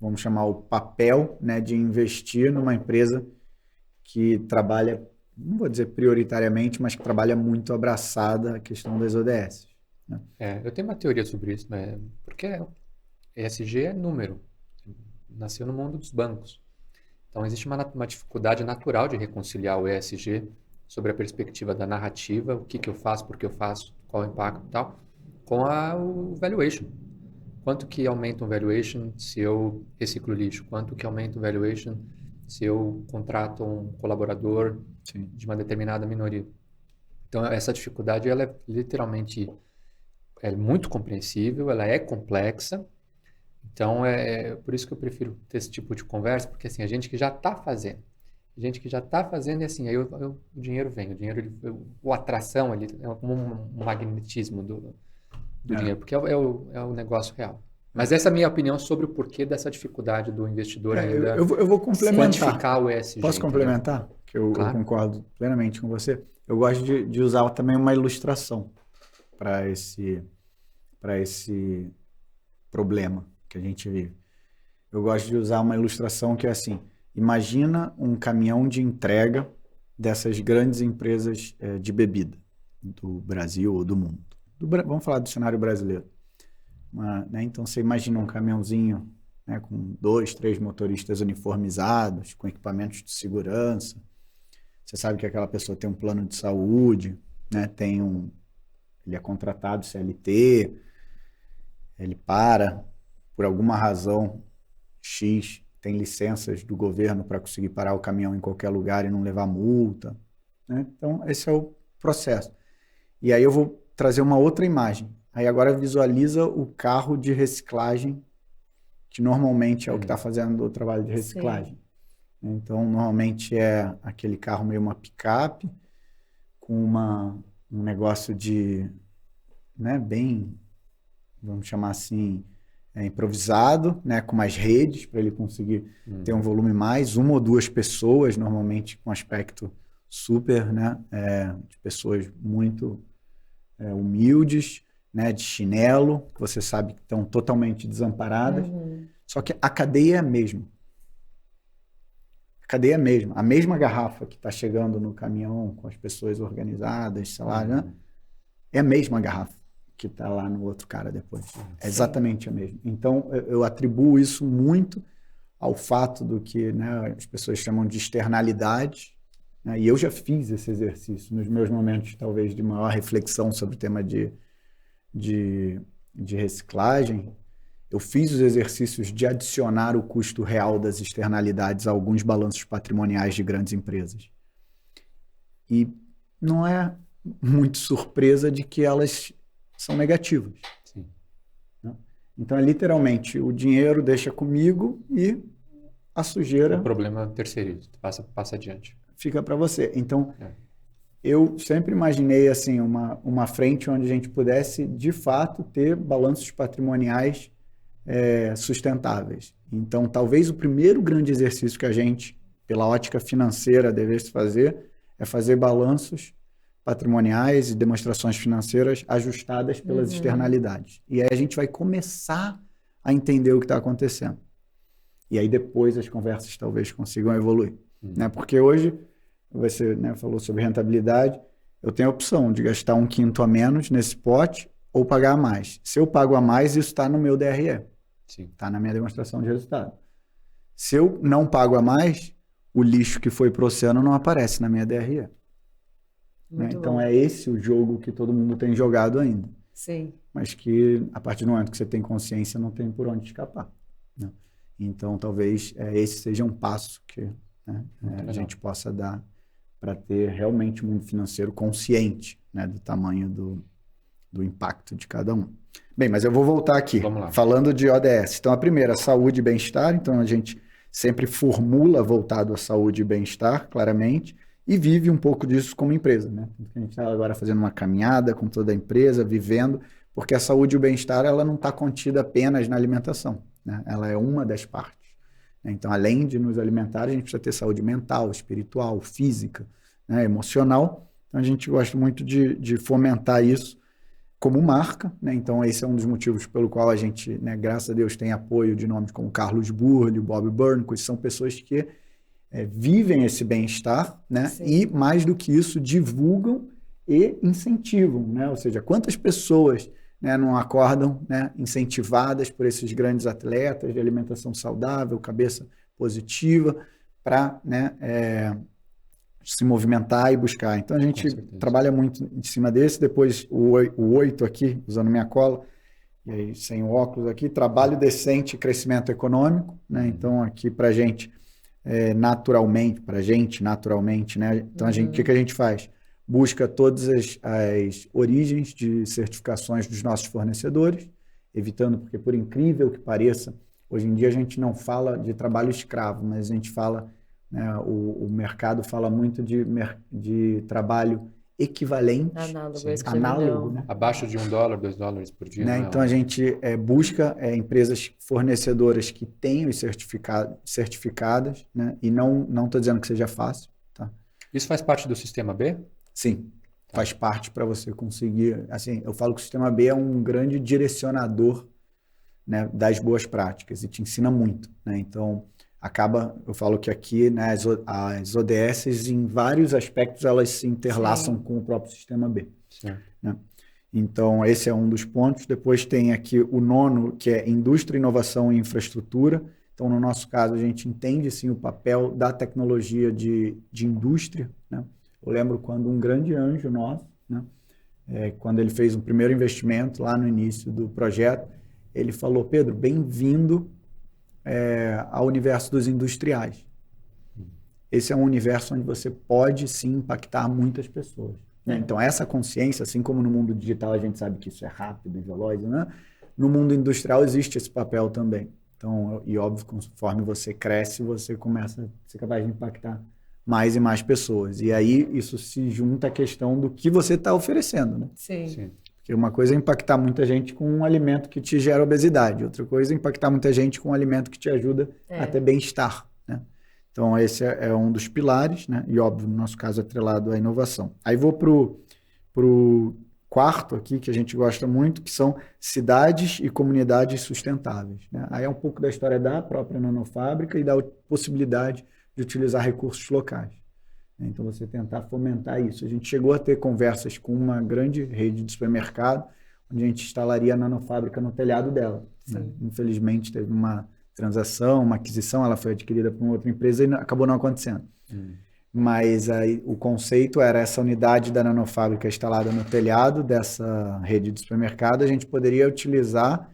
Vamos chamar o papel, né, de investir numa empresa que trabalha, não vou dizer prioritariamente, mas que trabalha muito abraçada a questão das ODS. Né? Eu tenho uma teoria sobre isso, né? Porque ESG é número, nasceu no mundo dos bancos. Então existe uma dificuldade natural de reconciliar o ESG sobre a perspectiva da narrativa, o que eu faço, por que eu faço, qual o impacto e tal, com o valuation. Quanto que aumenta o valuation se eu reciclo lixo? Quanto que aumenta o valuation se eu contrato um colaborador de uma determinada minoria? Então, essa dificuldade, ela é literalmente muito compreensível, ela é complexa. Então, é por isso que eu prefiro ter esse tipo de conversa, porque assim, a gente que já está fazendo, e assim, aí o dinheiro vem, a atração, ele é como um magnetismo do dinheiro, porque é o negócio real. Mas essa é a minha opinião sobre o porquê dessa dificuldade do investidor ainda eu vou complementar. quantificar o ESG. Posso complementar? Que eu concordo plenamente com você. Eu gosto de usar também uma ilustração para esse problema que a gente vive. Eu gosto de usar uma ilustração que é assim, imagina um caminhão de entrega dessas grandes empresas de bebida do Brasil ou do mundo. Vamos falar do cenário brasileiro. Né? Então, você imagina um caminhãozinho, né, com 2, 3 motoristas uniformizados, com equipamentos de segurança. Você sabe que aquela pessoa tem um plano de saúde, né, ele é contratado CLT, ele por alguma razão X, tem licenças do governo para conseguir parar o caminhão em qualquer lugar e não levar multa. Né? Então, esse é o processo. E aí eu vou trazer uma outra imagem. Aí agora visualiza o carro de reciclagem que normalmente é o que está fazendo o trabalho de reciclagem. Então, normalmente é aquele carro meio uma picape, com um negócio de, né, bem, vamos chamar assim, improvisado, né, com mais redes, para ele conseguir ter um volume mais, uma ou duas pessoas, normalmente com aspecto super, né, de pessoas muito humildes, né, de chinelo, que você sabe que estão totalmente desamparadas. Só que a cadeia é a mesma. A cadeia é a mesma. A mesma garrafa que está chegando no caminhão com as pessoas organizadas, sei lá, né, é a mesma garrafa que está lá no outro cara depois. É exatamente a mesma. Então, eu atribuo isso muito ao fato do que, né, as pessoas chamam de externalidade, né, e eu já fiz esse exercício nos meus momentos, talvez, de maior reflexão sobre o tema de reciclagem. Eu fiz os exercícios de adicionar o custo real das externalidades a alguns balanços patrimoniais de grandes empresas. E não é muito surpresa de que elas são negativas. Sim. Né? Então, é literalmente, o dinheiro deixa comigo e a sujeira... O problema terceiriza, passa adiante. Fica para você. Então, eu sempre imaginei assim, uma frente onde a gente pudesse, de fato, ter balanços patrimoniais sustentáveis. Então, talvez o primeiro grande exercício que a gente, pela ótica financeira, devesse fazer é fazer balanços patrimoniais e demonstrações financeiras ajustadas pelas externalidades. E aí a gente vai começar a entender o que está acontecendo. E aí depois as conversas talvez consigam evoluir. Né? Porque hoje, você, né, falou sobre rentabilidade, eu tenho a opção de gastar 1/5 a menos nesse pote ou pagar a mais. Se eu pago a mais, isso está no meu DRE. Está na minha demonstração de resultado. Se eu não pago a mais, o lixo que foi para o oceano não aparece na minha DRE. Né? Então é esse o jogo que todo mundo tem jogado ainda. Sim. Mas que a partir do momento que você tem consciência, não tem por onde escapar. Né? Então talvez esse seja um passo que, né, a gente possa dar para ter realmente um mundo financeiro consciente, né, do tamanho do impacto de cada um. Bem, mas eu vou voltar aqui, falando de ODS. Então, a primeira, saúde e bem-estar. Então, a gente sempre formula voltado à saúde e bem-estar, claramente, e vive um pouco disso como empresa. Né? A gente está agora fazendo uma caminhada com toda a empresa, vivendo, porque a saúde e o bem-estar ela não está contida apenas na alimentação. Né? Ela é uma das partes. Então, além de nos alimentar, a gente precisa ter saúde mental, espiritual, física, né, emocional. Então, a gente gosta muito de fomentar isso como marca. Né? Então, esse é um dos motivos pelo qual a gente, né, graças a Deus, tem apoio de nomes como Carlos Burle, Bob Burnquist, são pessoas que vivem esse bem-estar, né? E, mais do que isso, divulgam e incentivam. Né? Ou seja, quantas pessoas, né, não acordam, né, incentivadas por esses grandes atletas de alimentação saudável, cabeça positiva, para, né, se movimentar e buscar. Então, a gente trabalha muito em cima desse. Depois, o 8 aqui, usando minha cola, e aí sem o óculos aqui, trabalho decente e crescimento econômico. Né? Então, aqui para a gente, naturalmente, né? Então, o que a gente faz? Busca todas as origens de certificações dos nossos fornecedores, evitando, porque por incrível que pareça, hoje em dia a gente não fala de trabalho escravo, mas a gente fala, né, o mercado fala muito de trabalho equivalente, análogo, né? Abaixo de $1, $2 por dia. Né? Então a gente busca empresas fornecedoras que tenham certificadas, né? E não estou dizendo que seja fácil. Tá? Isso faz parte do Sistema B? Sim, faz parte para você conseguir. Assim, eu falo que o Sistema B é um grande direcionador, né, das boas práticas e te ensina muito. Né? Então, eu falo que aqui, né, as ODS, em vários aspectos, elas se interlaçam com o próprio Sistema B. Né? Então, esse é um dos pontos. Depois tem aqui o 9, que é Indústria, Inovação e Infraestrutura. Então, no nosso caso, a gente entende, sim, o papel da tecnologia de indústria. Né? Eu lembro quando um grande anjo nosso, né, quando ele fez um primeiro investimento lá no início do projeto, ele falou: Pedro, bem-vindo ao universo dos industriais. Esse é um universo onde você pode, sim, impactar muitas pessoas. Né? Então, essa consciência, assim como no mundo digital a gente sabe que isso é rápido e veloz, né? No mundo industrial existe esse papel também. Então, e óbvio, conforme você cresce, você começa a ser capaz de impactar mais e mais pessoas. E aí isso se junta à questão do que você está oferecendo, né? Sim. Sim. Porque uma coisa é impactar muita gente com um alimento que te gera obesidade, outra coisa é impactar muita gente com um alimento que te ajuda a ter bem-estar, né? Então, esse é um dos pilares, né? E, óbvio, no nosso caso, atrelado à inovação. Aí vou pro quarto aqui, que a gente gosta muito, que são cidades e comunidades sustentáveis, né? Aí é um pouco da história da própria nanofábrica e da possibilidade de utilizar recursos locais. Então, você tentar fomentar isso. A gente chegou a ter conversas com uma grande rede de supermercado, onde a gente instalaria a nanofábrica no telhado dela, né? Infelizmente, teve uma transação, uma aquisição, ela foi adquirida por uma outra empresa e acabou não acontecendo. Mas aí, o conceito era essa unidade da nanofábrica instalada no telhado dessa rede de supermercado, a gente poderia utilizar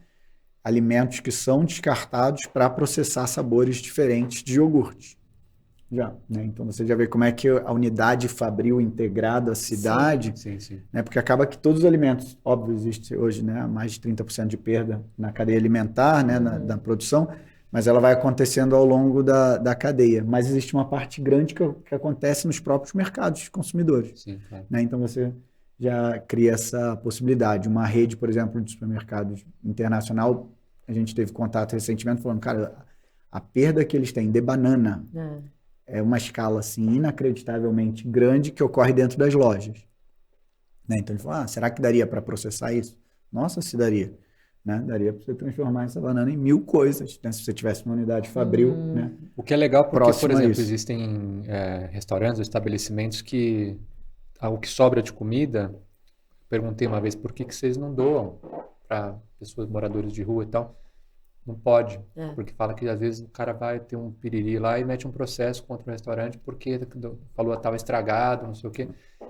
alimentos que são descartados para processar sabores diferentes de iogurte. Já, né? Então você já vê como é que a unidade fabril integrada à cidade, Sim. né? Porque acaba que todos os alimentos, óbvio, existe hoje, né, mais de 30% de perda na cadeia alimentar, né, na produção, mas ela vai acontecendo ao longo da cadeia. Mas existe uma parte grande que acontece nos próprios mercados de consumidores. Sim, claro. Né? Então você já cria essa possibilidade. Uma rede, por exemplo, de supermercados internacional, a gente teve contato recentemente falando, cara, a perda que eles têm de banana é uma escala assim, inacreditavelmente grande que ocorre dentro das lojas. Né? Então ele falou, será que daria para processar isso? Nossa, se daria. Né? Daria para você transformar essa banana em 1000 coisas, né? Se você tivesse uma unidade fabril. Né? O que é legal porque, Próximo por a exemplo, isso. existem restaurantes ou estabelecimentos que o que sobra de comida, perguntei uma vez, por que vocês não doam para pessoas, moradores de rua e tal? Não pode, porque fala que às vezes o cara vai ter um piriri lá e mete um processo contra o restaurante porque falou que estava estragado, não sei o quê.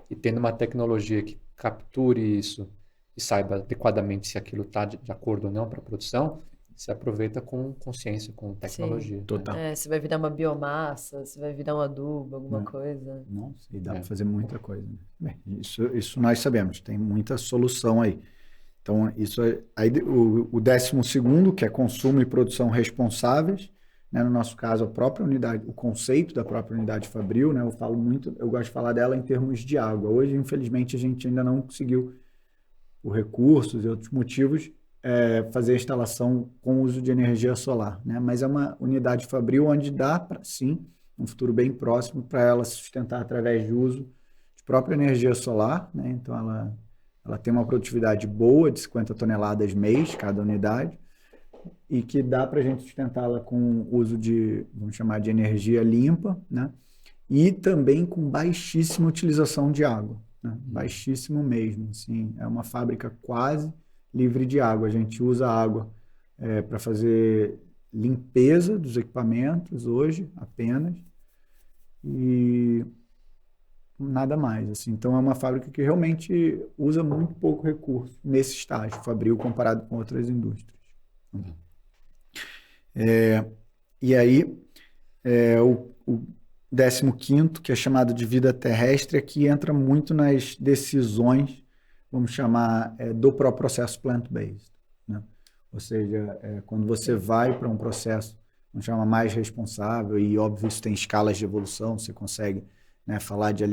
E tendo uma tecnologia que capture isso e saiba adequadamente se aquilo está de acordo ou não para a produção, se aproveita com consciência, com tecnologia. Total. Se vai virar uma biomassa, se vai virar um adubo, alguma coisa. Nossa, e dá para fazer muita coisa. Né? Bem, isso nós sabemos, tem muita solução aí. Então, isso aí, o 12º, que é consumo e produção responsáveis, né? No nosso caso, a própria unidade, o conceito da própria unidade fabril, né? Eu gosto de falar dela em termos de água. Hoje, infelizmente, a gente ainda não conseguiu, por recursos e outros motivos, fazer a instalação com uso de energia solar, né? Mas é uma unidade fabril onde dá para, sim, um futuro bem próximo, para ela se sustentar através de uso de própria energia solar, né? Então, ela tem uma produtividade boa, de 50 toneladas mês, cada unidade, e que dá para a gente sustentá-la com uso de, vamos chamar de energia limpa, né? E também com baixíssima utilização de água, né? Baixíssimo mesmo, assim, é uma fábrica quase livre de água. A gente usa água para fazer limpeza dos equipamentos hoje, apenas, e nada mais, assim. Então é uma fábrica que realmente usa muito pouco recurso nesse estágio fabril comparado com outras indústrias. E aí o 15º, que é chamado de vida terrestre, aqui entra muito nas decisões, vamos chamar, do próprio processo plant-based, né? Ou seja, quando você vai para um processo, vamos chamar, mais responsável, e óbvio isso tem escalas de evolução, você consegue, né, falar de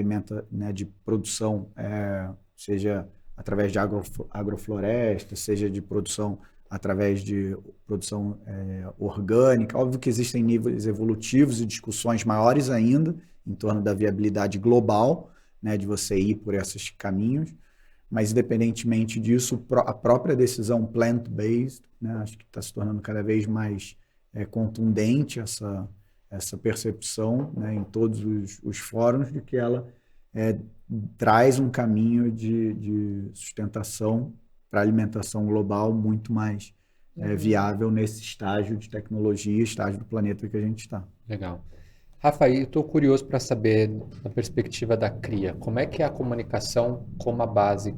de produção, seja através de agrofloresta, seja de produção através de produção orgânica. Óbvio que existem níveis evolutivos e discussões maiores ainda em torno da viabilidade global, né, de você ir por esses caminhos, mas independentemente disso, a própria decisão plant-based, né, acho que está se tornando cada vez mais contundente essa percepção, né, em todos os fóruns, de que ela traz um caminho de sustentação para a alimentação global muito mais viável nesse estágio de tecnologia, estágio do planeta que a gente está. Legal. Rafa, eu estou curioso para saber, na perspectiva da CRIA, como é que é a comunicação com uma base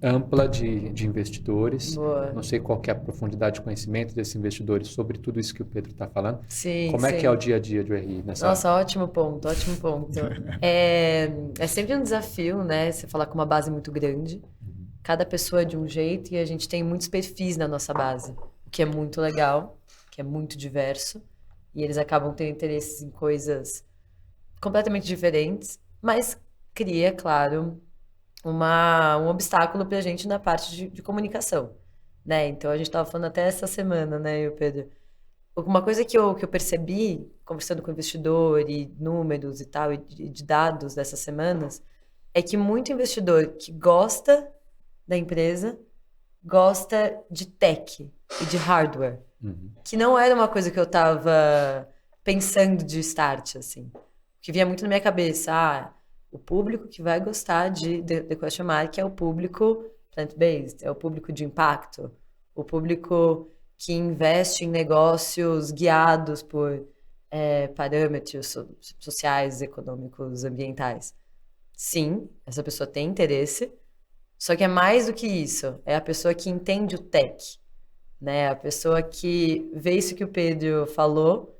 ampla de investidores? Boa. Não sei qual que é a profundidade de conhecimento desses investidores sobre tudo isso que o Pedro está falando. Sim, como é sim. que é o dia a dia do RI nessa Nossa, ótimo ponto, ótimo ponto. É sempre um desafio, né? Você falar com uma base muito grande. Cada pessoa é de um jeito e a gente tem muitos perfis na nossa base, o que é muito legal. que é muito diverso, e eles acabam tendo interesses em coisas completamente diferentes, mas cria, claro, um obstáculo para a gente na parte de comunicação, né? Então a gente estava falando até essa semana, né, eu, Pedro? Uma coisa que eu percebi, conversando com o investidor e números e tal, e de dados dessas semanas, é que muito investidor que gosta da empresa gosta de tech e de hardware, que não era uma coisa que eu estava pensando de start, assim. O que vinha muito na minha cabeça, o público que vai gostar de The Question Mark é o público plant-based, é o público de impacto, o público que investe em negócios guiados por parâmetros sociais, econômicos, ambientais. Sim, essa pessoa tem interesse, só que é mais do que isso. É a pessoa que entende o tech, né? A pessoa que vê isso que o Pedro falou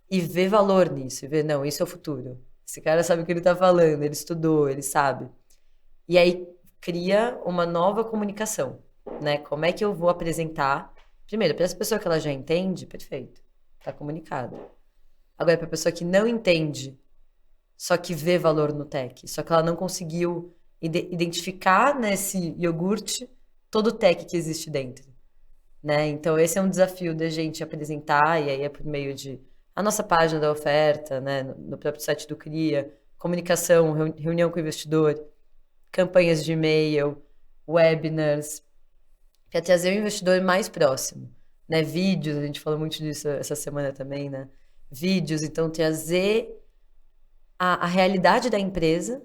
e vê valor nisso, e vê, não, isso é o futuro. Esse cara sabe o que ele está falando, ele estudou, ele sabe. E aí cria uma nova comunicação, né? Como é que eu vou apresentar? Primeiro, para essa pessoa que ela já entende, perfeito, está comunicado. Agora, para a pessoa que não entende, só que vê valor no tech, só que ela não conseguiu identificar nesse iogurte todo o tech que existe dentro, né? Então, esse é um desafio da gente apresentar, e aí é por meio de a nossa página da oferta, né? No próprio site do CRIA, comunicação, reunião com o investidor, campanhas de e-mail, webinars, para trazer o investidor mais próximo, né? Vídeos, a gente falou muito disso essa semana também, né? Vídeos, então trazer a realidade da empresa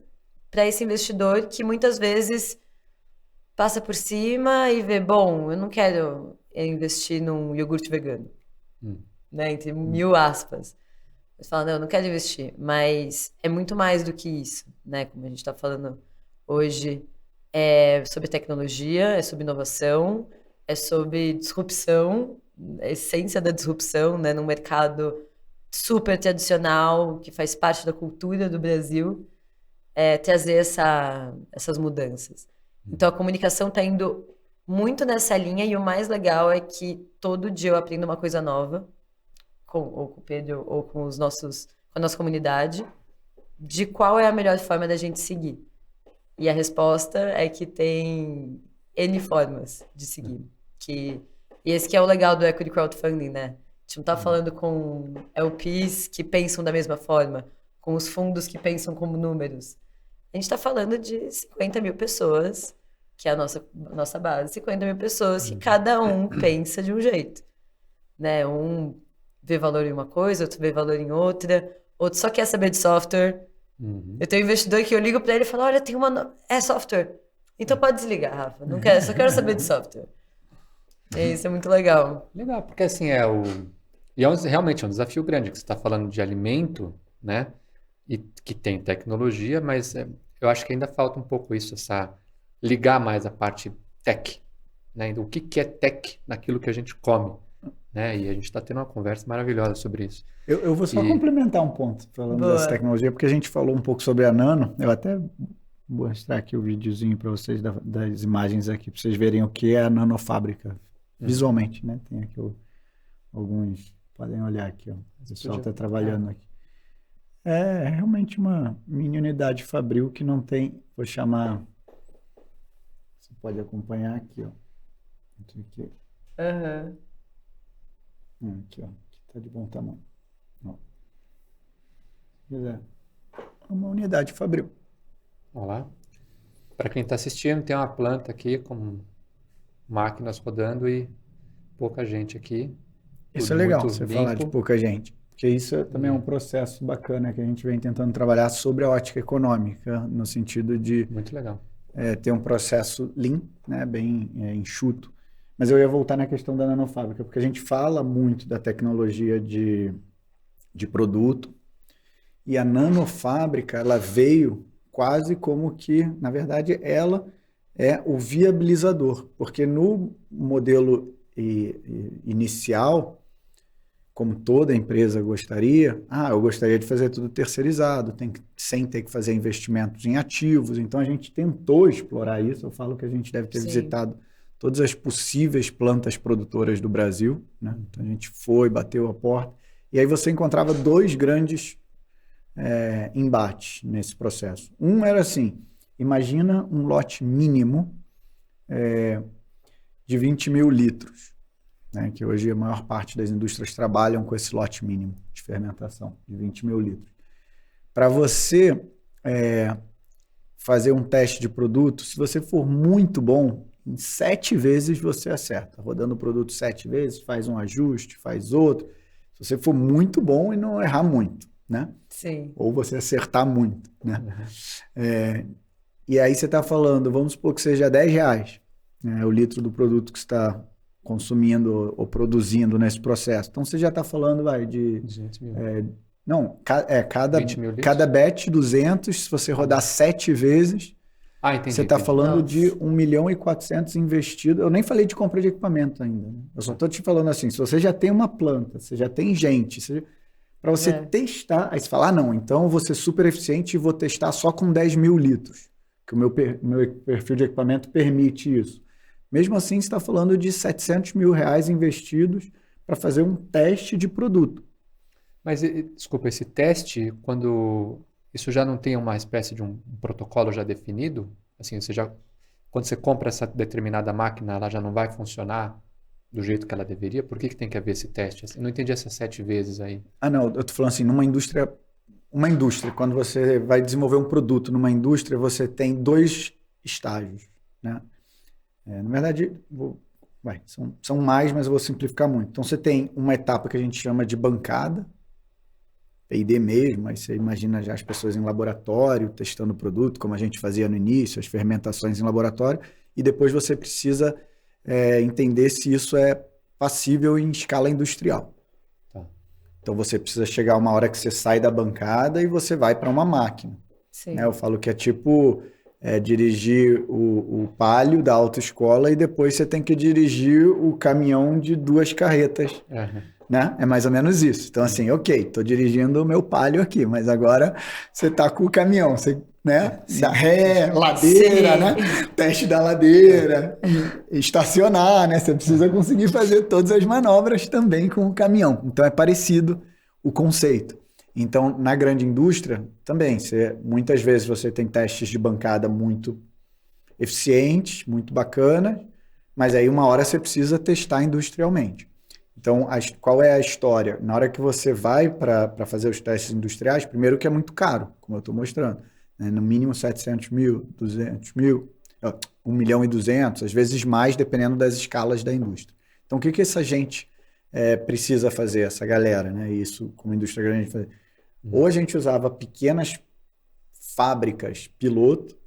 para esse investidor que muitas vezes passa por cima e vê, bom, eu não quero investir num iogurte vegano, né? Entre mil aspas. Você fala, não, eu não quero investir, mas é muito mais do que isso, né? Como a gente está falando hoje, é sobre tecnologia, é sobre inovação, é sobre disrupção, a essência da disrupção, né? Num mercado super tradicional, que faz parte da cultura do Brasil, trazer essas mudanças. Então, a comunicação está indo muito nessa linha, e o mais legal é que todo dia eu aprendo uma coisa nova, ou com o Pedro, ou com com a nossa comunidade, de qual é a melhor forma da gente seguir. E a resposta é que tem N formas de seguir. E esse que é o legal do Equity Crowdfunding, né? A gente não está falando com LPs que pensam da mesma forma, com os fundos que pensam como números. A gente está falando de 50 mil pessoas, que é a nossa base, 50 mil pessoas que cada um pensa de um jeito, né? Um vê valor em uma coisa, outro vê valor em outra, outro só quer saber de software. Eu tenho um investidor que eu ligo para ele e falo, olha, tem é software. Então pode desligar, Rafa. Não quero, só quero saber de software. E isso é muito legal. Legal, porque assim realmente é um desafio grande, que você está falando de alimento, né? E que tem tecnologia, mas eu acho que ainda falta um pouco isso, ligar mais a parte tech, né? O que é tech naquilo que a gente come, né? E a gente está tendo uma conversa maravilhosa sobre isso. Eu vou só complementar um ponto falando dessa tecnologia, porque a gente falou um pouco sobre a Nano. Eu até vou mostrar aqui o videozinho para vocês das imagens aqui, para vocês verem o que é a nanofábrica visualmente, né? Tem aqui alguns, podem olhar aqui, ó. O pessoal está trabalhando aqui. É realmente uma mini unidade fabril que não tem, vou chamar, você pode acompanhar aqui, ó. Aqui. Aqui, ó. Aqui tá de bom tamanho. Ó. É uma unidade fabril. Olha lá. Para quem está assistindo, tem uma planta aqui com máquinas rodando e pouca gente aqui. Isso é legal, você falar de pouca gente. Porque isso também é um processo bacana que a gente vem tentando trabalhar sobre a ótica econômica, no sentido de muito legal. Ter um processo lean, né, bem enxuto. Mas eu ia voltar na questão da nanofábrica, porque a gente fala muito da tecnologia de produto, e a nanofábrica, ela veio quase como que, na verdade, ela é o viabilizador, porque no modelo inicial, como toda empresa gostaria, eu gostaria de fazer tudo terceirizado, sem ter que fazer investimentos em ativos. Então, a gente tentou explorar isso. Eu falo que a gente deve ter visitado todas as possíveis plantas produtoras do Brasil, né? Então a gente foi, bateu a porta, e aí você encontrava dois grandes embates nesse processo. Um era assim, imagina um lote mínimo de 20 mil litros, né? Que hoje a maior parte das indústrias trabalham com esse lote mínimo de fermentação, de 20 mil litros. Para você fazer um teste de produto, se você for muito bom, em 7 vezes você acerta. Rodando o produto 7 vezes, faz um ajuste, faz outro. Se você for muito bom e não errar muito, né? Sim. Ou você acertar muito, né? E aí você está falando, vamos supor que seja R$10, né, o litro do produto que você está consumindo ou produzindo nesse processo. Então você já está falando, de 200 mil. Não, 20 mil litros? cada batch 200, se você rodar 7 vezes, Entendi. você está falando Nossa. de 1.400.000 investido. Eu nem falei de compra de equipamento ainda, né? Eu só estou te falando assim, se você já tem uma planta, você já tem gente, para você testar, aí você fala, não, então eu vou ser super eficiente e vou testar só com 10 mil litros, que o meu perfil de equipamento permite isso. Mesmo assim, você está falando de R$700 mil investidos para fazer um teste de produto. Mas, desculpa, esse teste, quando isso já não tem uma espécie de um protocolo já definido, assim, quando você compra essa determinada máquina, ela já não vai funcionar do jeito que ela deveria? Por que tem que haver esse teste? Eu não entendi essas 7 vezes aí. Não, eu tô falando assim, uma indústria, quando você vai desenvolver um produto numa indústria, você tem 2 estágios, né? Na verdade, são mais, mas eu vou simplificar muito. Então, você tem uma etapa que a gente chama de bancada, P&D mesmo, aí você imagina já as pessoas em laboratório, testando o produto, como a gente fazia no início, as fermentações em laboratório, e depois você precisa entender se isso é passível em escala industrial. Tá. Então, você precisa chegar uma hora que você sai da bancada e você vai para uma máquina. Sim. Né? Eu falo que é tipo dirigir o Palio da autoescola e depois você tem que dirigir o caminhão de 2 carretas. Né? É mais ou menos isso. Então, assim, ok, estou dirigindo o meu Palio aqui, mas agora você está com o caminhão, você, né? Da ré, ladeira, né? Teste da ladeira, estacionar, né? Você precisa conseguir fazer todas as manobras também com o caminhão. Então, é parecido o conceito. Então, na grande indústria, também, muitas vezes você tem testes de bancada muito eficientes, muito bacanas, mas aí uma hora você precisa testar industrialmente. Então, qual é a história? Na hora que você vai para fazer os testes industriais, primeiro que é muito caro, como eu estou mostrando, né? No mínimo 700 mil, 200 mil, 1.200.000, às vezes mais, dependendo das escalas da indústria. Então, o que essa gente precisa fazer, essa galera, né? Isso, como indústria grande, fazer. Ou a gente usava pequenas fábricas piloto,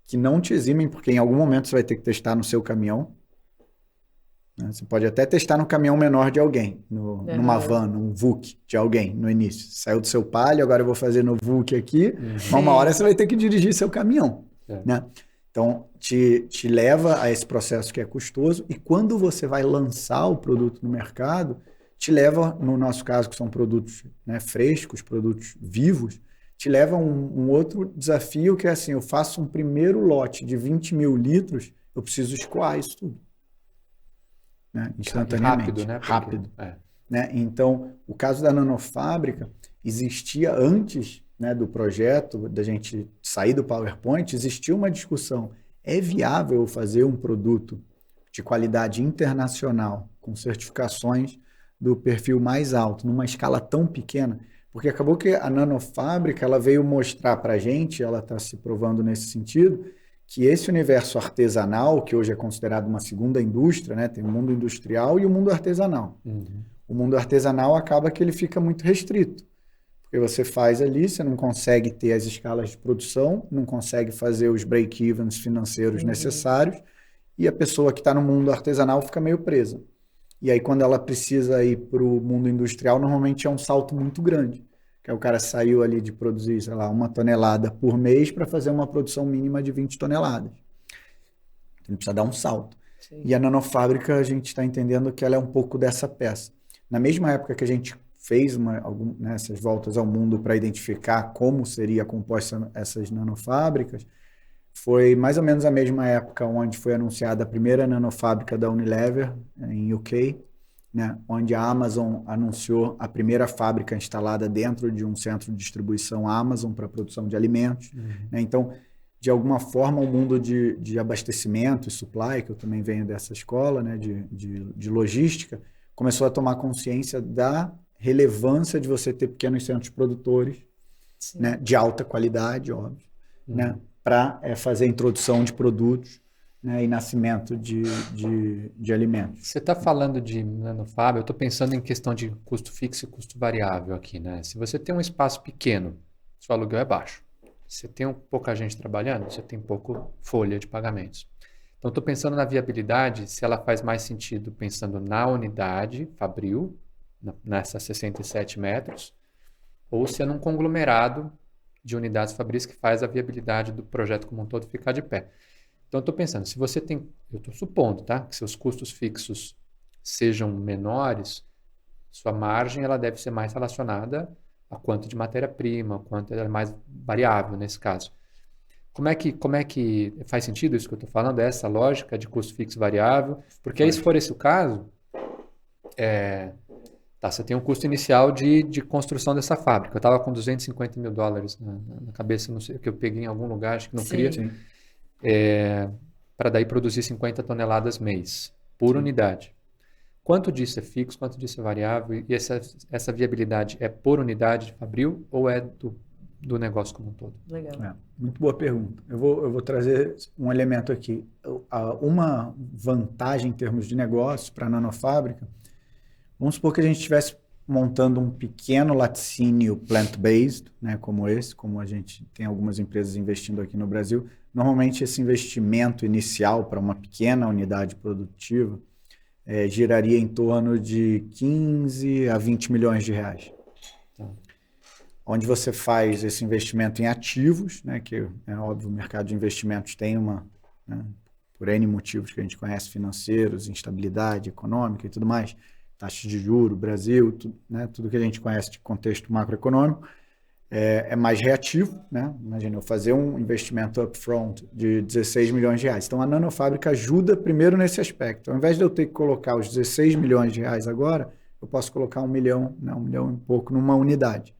que não te eximem, porque em algum momento você vai ter que testar no seu caminhão. Você pode até testar no caminhão menor de alguém, numa van, num VUC de alguém no início. Saiu do seu Palio, agora eu vou fazer no VUC aqui. Mas uma hora você vai ter que dirigir seu caminhão. Né? Então, te leva a esse processo que é custoso. E quando você vai lançar o produto no mercado, te leva, no nosso caso, que são produtos, né, frescos, produtos vivos, te leva a um outro desafio que é assim, eu faço um primeiro lote de 20 mil litros, eu preciso escoar isso tudo. Né, instantaneamente. Rápido, né? Rápido. Né? Então, o caso da nanofábrica existia antes, né, do projeto, da gente sair do PowerPoint, existia uma discussão. É viável fazer um produto de qualidade internacional, com certificações do perfil mais alto, numa escala tão pequena? Porque acabou que a nanofábrica ela veio mostrar para a gente, ela está se provando nesse sentido, que esse universo artesanal, que hoje é considerado uma segunda indústria, né? Tem o mundo industrial e o mundo artesanal. O mundo artesanal acaba que ele fica muito restrito, porque você faz ali, você não consegue ter as escalas de produção, não consegue fazer os break-evens financeiros necessários, e a pessoa que está no mundo artesanal fica meio presa. E aí, quando ela precisa ir para o mundo industrial, normalmente é um salto muito grande. Que o cara saiu ali de produzir, sei lá, 1 tonelada por mês para fazer uma produção mínima de 20 toneladas. Ele precisa dar um salto. Sim. E a nanofábrica, a gente está entendendo que ela é um pouco dessa peça. Na mesma época que a gente fez essas voltas ao mundo para identificar como seria composta essas nanofábricas, foi mais ou menos a mesma época onde foi anunciada a primeira nanofábrica da Unilever, em UK, né? Onde a Amazon anunciou a primeira fábrica instalada dentro de um centro de distribuição Amazon para produção de alimentos. Né? Então, de alguma forma, o mundo de abastecimento e supply, que eu também venho dessa escola, né? de logística, começou a tomar consciência da relevância de você ter pequenos centros produtores, né? De alta qualidade, óbvio, né? Para fazer a introdução de produtos, né? E nascimento de alimentos. Você está falando de nanofábrica, eu estou pensando em questão de custo fixo e custo variável aqui, né? Se você tem um espaço pequeno, seu aluguel é baixo. Se você tem pouca gente trabalhando, você tem pouco folha de pagamentos. Então, estou pensando na viabilidade, se ela faz mais sentido pensando na unidade Fabril, nessas 67 metros, ou se é num conglomerado de unidades Fabris que faz a viabilidade do projeto como um todo ficar de pé. Então, eu estou pensando, se você tem, eu estou supondo, tá, que seus custos fixos sejam menores, sua margem ela deve ser mais relacionada a quanto de matéria-prima, quanto ela é mais variável nesse caso. Como é que faz sentido isso que eu estou falando, essa lógica de custo fixo variável? Porque aí, se for esse o caso, você tem um custo inicial de construção dessa fábrica. Eu estava com $250 mil na cabeça, não sei, que eu peguei em algum lugar, acho que não queria, para daí produzir 50 toneladas mês, por unidade. Quanto disso é fixo, quanto disso é variável? E essa viabilidade é por unidade de Fabril ou é do negócio como um todo? Legal. Muito boa pergunta. Eu vou trazer um elemento aqui. Uma vantagem em termos de negócio para a nanofábrica, vamos supor que a gente estivesse montando um pequeno laticínio plant-based, né, como esse, como a gente tem algumas empresas investindo aqui no Brasil. Normalmente, esse investimento inicial para uma pequena unidade produtiva giraria em torno de 15 a 20 milhões de reais. Onde você faz esse investimento em ativos, né, que é óbvio, o mercado de investimentos tem né, por N motivos que a gente conhece, financeiros, instabilidade econômica e tudo mais, taxas de juros, Brasil, tudo que a gente conhece de contexto macroeconômico, é mais reativo, né? Imagina eu fazer um investimento upfront de 16 milhões de reais. Então, a nanofábrica ajuda primeiro nesse aspecto. Ao invés de eu ter que colocar os 16 milhões de reais agora, eu posso colocar 1 milhão, né, 1 milhão e pouco numa unidade.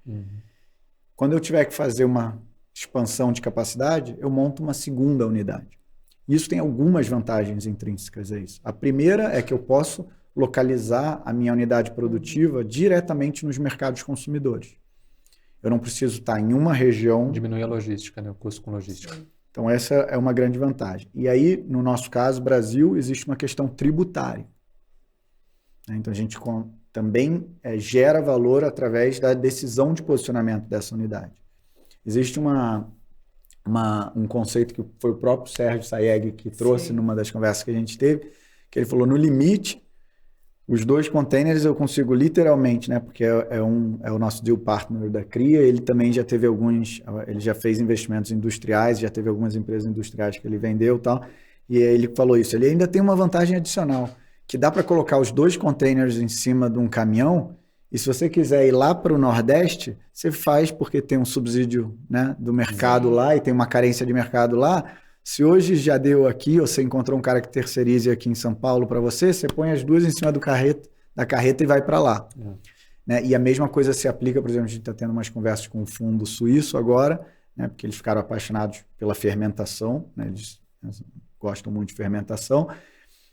Quando eu tiver que fazer uma expansão de capacidade, eu monto uma segunda unidade. Isso tem algumas vantagens intrínsecas a isso. A primeira é que eu posso localizar a minha unidade produtiva diretamente nos mercados consumidores. Eu não preciso estar em uma região... Diminui a logística, né? O custo com logística. Sim. Então, essa é uma grande vantagem. E aí, no nosso caso, Brasil, existe uma questão tributária. Então, a gente também gera valor através da decisão de posicionamento dessa unidade. Existe um conceito que foi o próprio Sérgio Sayegh que trouxe numa das conversas que a gente teve, que ele falou, no limite, os 2 containers eu consigo literalmente, né, porque é o nosso deal partner da CRIA, ele também já teve ele já fez investimentos industriais, já teve algumas empresas industriais que ele vendeu e tal, e aí ele falou isso, ele ainda tem uma vantagem adicional, que dá para colocar os 2 containers em cima de um caminhão, e se você quiser ir lá para o Nordeste, você faz porque tem um subsídio, né, do mercado lá e tem uma carência de mercado lá. Se hoje já deu aqui, ou você encontrou um cara que terceirize aqui em São Paulo para você, você põe as 2 em cima da carreta e vai para lá. Né? E a mesma coisa se aplica, por exemplo, a gente está tendo umas conversas com um fundo suíço agora, né, porque eles ficaram apaixonados pela fermentação, né, eles gostam muito de fermentação,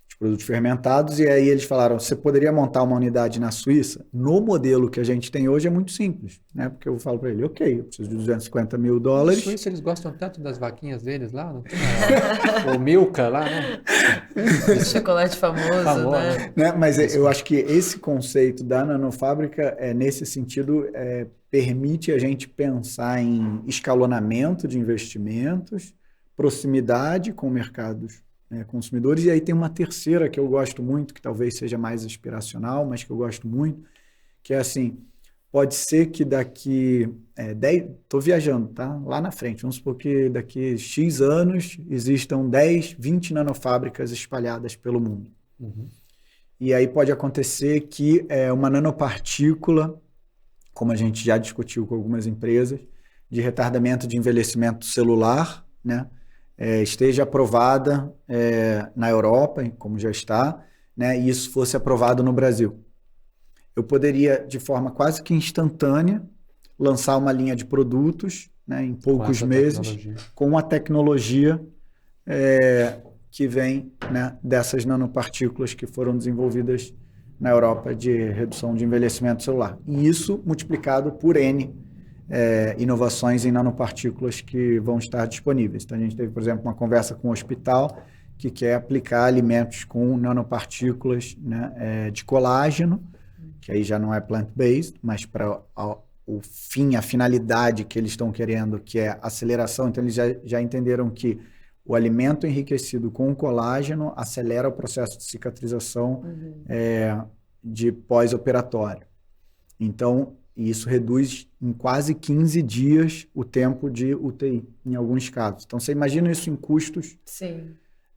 de produtos fermentados, e aí eles falaram, você poderia montar uma unidade na Suíça? No modelo que a gente tem hoje é muito simples, né? Porque eu falo para ele, ok, eu preciso de $250 mil. Na Suíça eles gostam tanto das vaquinhas deles lá, não tem o Milka lá, né? Chocolate famoso, né? Mas eu acho que esse conceito da nanofábrica, nesse sentido, permite a gente pensar em escalonamento de investimentos, proximidade com mercados consumidores, e aí tem uma terceira que eu gosto muito, que talvez seja mais aspiracional, mas que eu gosto muito, que é assim, pode ser que daqui 10, estou viajando, tá? Lá na frente, vamos supor que daqui X anos existam 10, 20 nanofábricas espalhadas pelo mundo. E aí pode acontecer que uma nanopartícula, como a gente já discutiu com algumas empresas, de retardamento de envelhecimento celular, né? esteja aprovada na Europa, como já está, né, e isso fosse aprovado no Brasil. Eu poderia, de forma quase que instantânea, lançar uma linha de produtos, né, em poucos meses, com a tecnologia que vem, né, dessas nanopartículas que foram desenvolvidas na Europa de redução de envelhecimento celular. E isso multiplicado por N inovações em nanopartículas que vão estar disponíveis. Então, a gente teve, por exemplo, uma conversa com um hospital que quer aplicar alimentos com nanopartículas, né, de colágeno, que aí já não é plant-based, mas para o fim, a finalidade que eles estão querendo, que é aceleração. Então, eles já entenderam que o alimento enriquecido com colágeno acelera o processo de cicatrização de pós-operatório. Então, isso reduz em quase 15 dias o tempo de UTI, em alguns casos. Então, você imagina isso em custos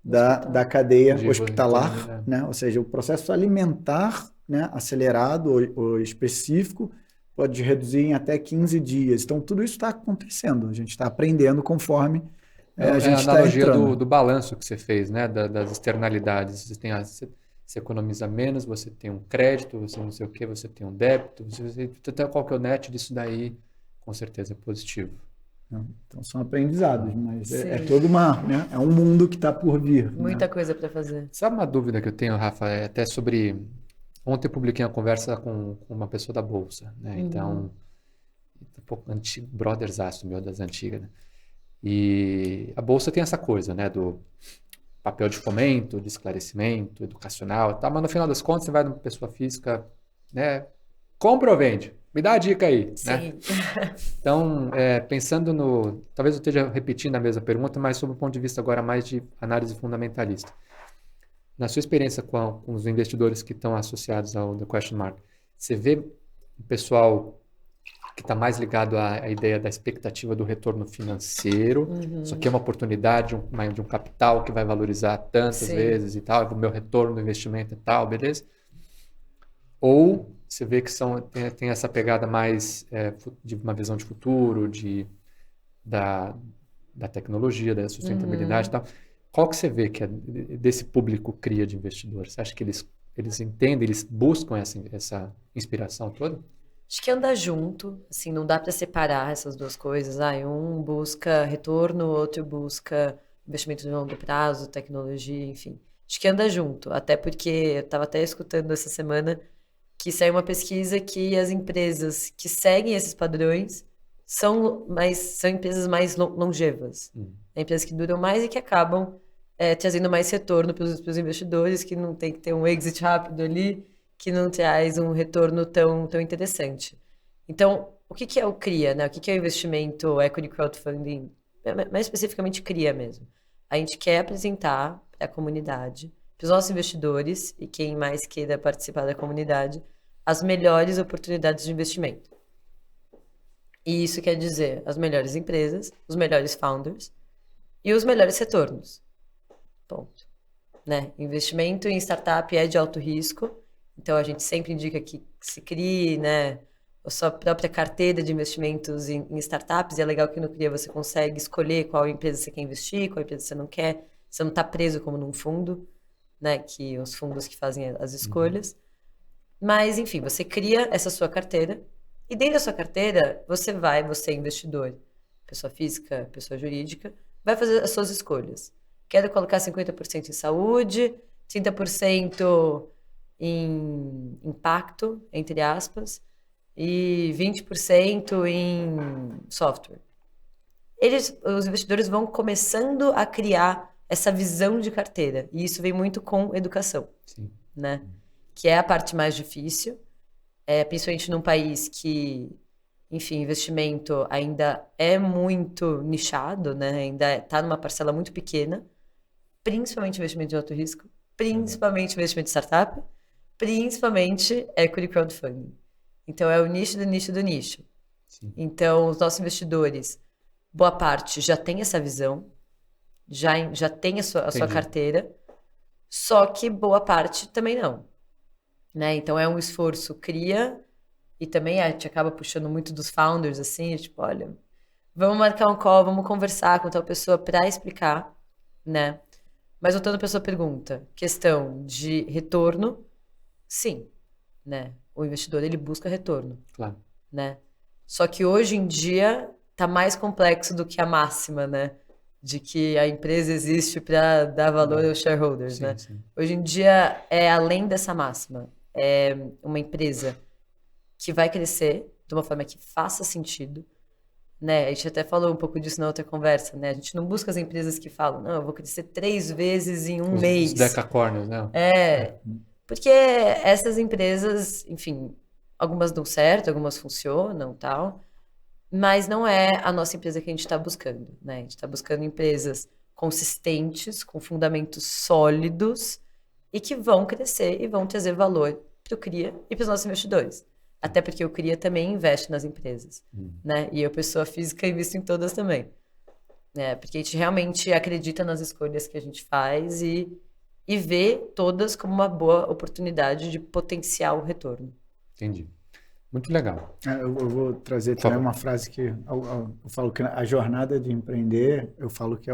da cadeia hospitalar, né? Ou seja, o processo alimentar, né, acelerado ou específico pode reduzir em até 15 dias. Então, tudo isso está acontecendo. A gente está aprendendo conforme a gente está entrando. A analogia do balanço que você fez, né? Das externalidades. Você economiza menos, você tem um crédito, você não sei o que, você tem um débito, até qual que é o net disso daí, com certeza é positivo. Então são aprendizados, mas é toda né? É um mundo que está por vir. Muita coisa para fazer. Sabe uma dúvida que eu tenho, Rafa? É até sobre... Ontem eu publiquei uma conversa com uma pessoa da Bolsa, né? Então, antigo, brotherzaço meu das antigas, né? E a Bolsa tem essa coisa, né? Do papel de fomento, de esclarecimento, educacional e tal, mas no final das contas você vai numa pessoa física, né? Compra ou vende? Me dá a dica aí, Sim. né? Então, pensando no... Talvez eu esteja repetindo a mesma pergunta, mas sob o ponto de vista agora mais de análise fundamentalista. Na sua experiência com os investidores que estão associados ao The Question Mark, você vê o pessoal que está mais ligado à ideia da expectativa do retorno financeiro, isso aqui é uma oportunidade de um capital que vai valorizar tantas vezes e tal, o meu retorno do investimento e tal, beleza? Ou você vê que tem essa pegada mais de uma visão de futuro, da tecnologia, da sustentabilidade e tal. Qual que você vê que desse público cria de investidores? Você acha que eles entendem, eles buscam essa inspiração toda? Acho que anda junto, assim, não dá para separar essas duas coisas. Um busca retorno, o outro busca investimento de longo prazo, tecnologia, enfim. Acho que anda junto, até porque eu estava até escutando essa semana que saiu uma pesquisa que as empresas que seguem esses padrões são empresas mais longevas. Empresas que duram mais e que acabam trazendo mais retorno para os investidores, que não tem que ter um exit rápido ali, que não traz um retorno tão interessante. Então, o que é o CRIA, né? O que é o investimento equity crowdfunding? Mais especificamente CRIA mesmo. A gente quer apresentar para a comunidade, para os nossos investidores e quem mais queira participar da comunidade, as melhores oportunidades de investimento. E isso quer dizer as melhores empresas, os melhores founders e os melhores retornos. Ponto. Né? Investimento em startup é de alto risco, então a gente sempre indica que se crie, né, a sua própria carteira de investimentos em startups, e é legal que no CRIA você consegue escolher qual empresa você quer investir, qual empresa você não quer, você não está preso como num fundo, né, que os fundos que fazem as escolhas. Mas, enfim, você cria essa sua carteira, e dentro da sua carteira, você investidor, pessoa física, pessoa jurídica, vai fazer as suas escolhas. Quero colocar 50% em saúde, 30% em impacto, entre aspas, e 20% em software. Os investidores vão começando a criar essa visão de carteira, e isso vem muito com educação, né? Que é a parte mais difícil, principalmente num país que, enfim, investimento ainda é muito nichado, né? Ainda está numa parcela muito pequena, principalmente investimento de alto risco, principalmente investimento de startup, principalmente equity crowdfunding. Então, é o nicho do nicho do nicho. Sim. Então, os nossos investidores, boa parte já tem essa visão, já tem a sua carteira, só que boa parte também não. Né? Então, é um esforço cria, e também a gente acaba puxando muito dos founders, assim, tipo, olha, vamos marcar um call, vamos conversar com tal pessoa para explicar, né? Mas voltando para a sua pergunta, questão de retorno, sim, né? O investidor, ele busca retorno, Claro. né? Só que hoje em dia tá mais complexo do que a máxima, né? De que a empresa existe para dar valor aos shareholders, né? Sim. Hoje em dia é além dessa máxima. É uma empresa que vai crescer de uma forma que faça sentido, né? A gente até falou um pouco disso na outra conversa, né? A gente não busca as empresas que falam, não, eu vou crescer 3 vezes em um Os mês. decacornios, né? Porque essas empresas, enfim, algumas dão certo, algumas funcionam, tal, mas não é a nossa empresa que a gente está buscando, né? A gente está buscando empresas consistentes, com fundamentos sólidos e que vão crescer e vão trazer valor para o CRIA e para os nossos investidores. Até porque o CRIA também investe nas empresas, né? E eu, pessoa física, invisto em todas também. Né? Porque a gente realmente acredita nas escolhas que a gente faz e vê todas como uma boa oportunidade de potencial retorno. Entendi. Muito legal. Eu vou trazer Por também favor. uma frase que eu falo que a jornada de empreender, eu falo que é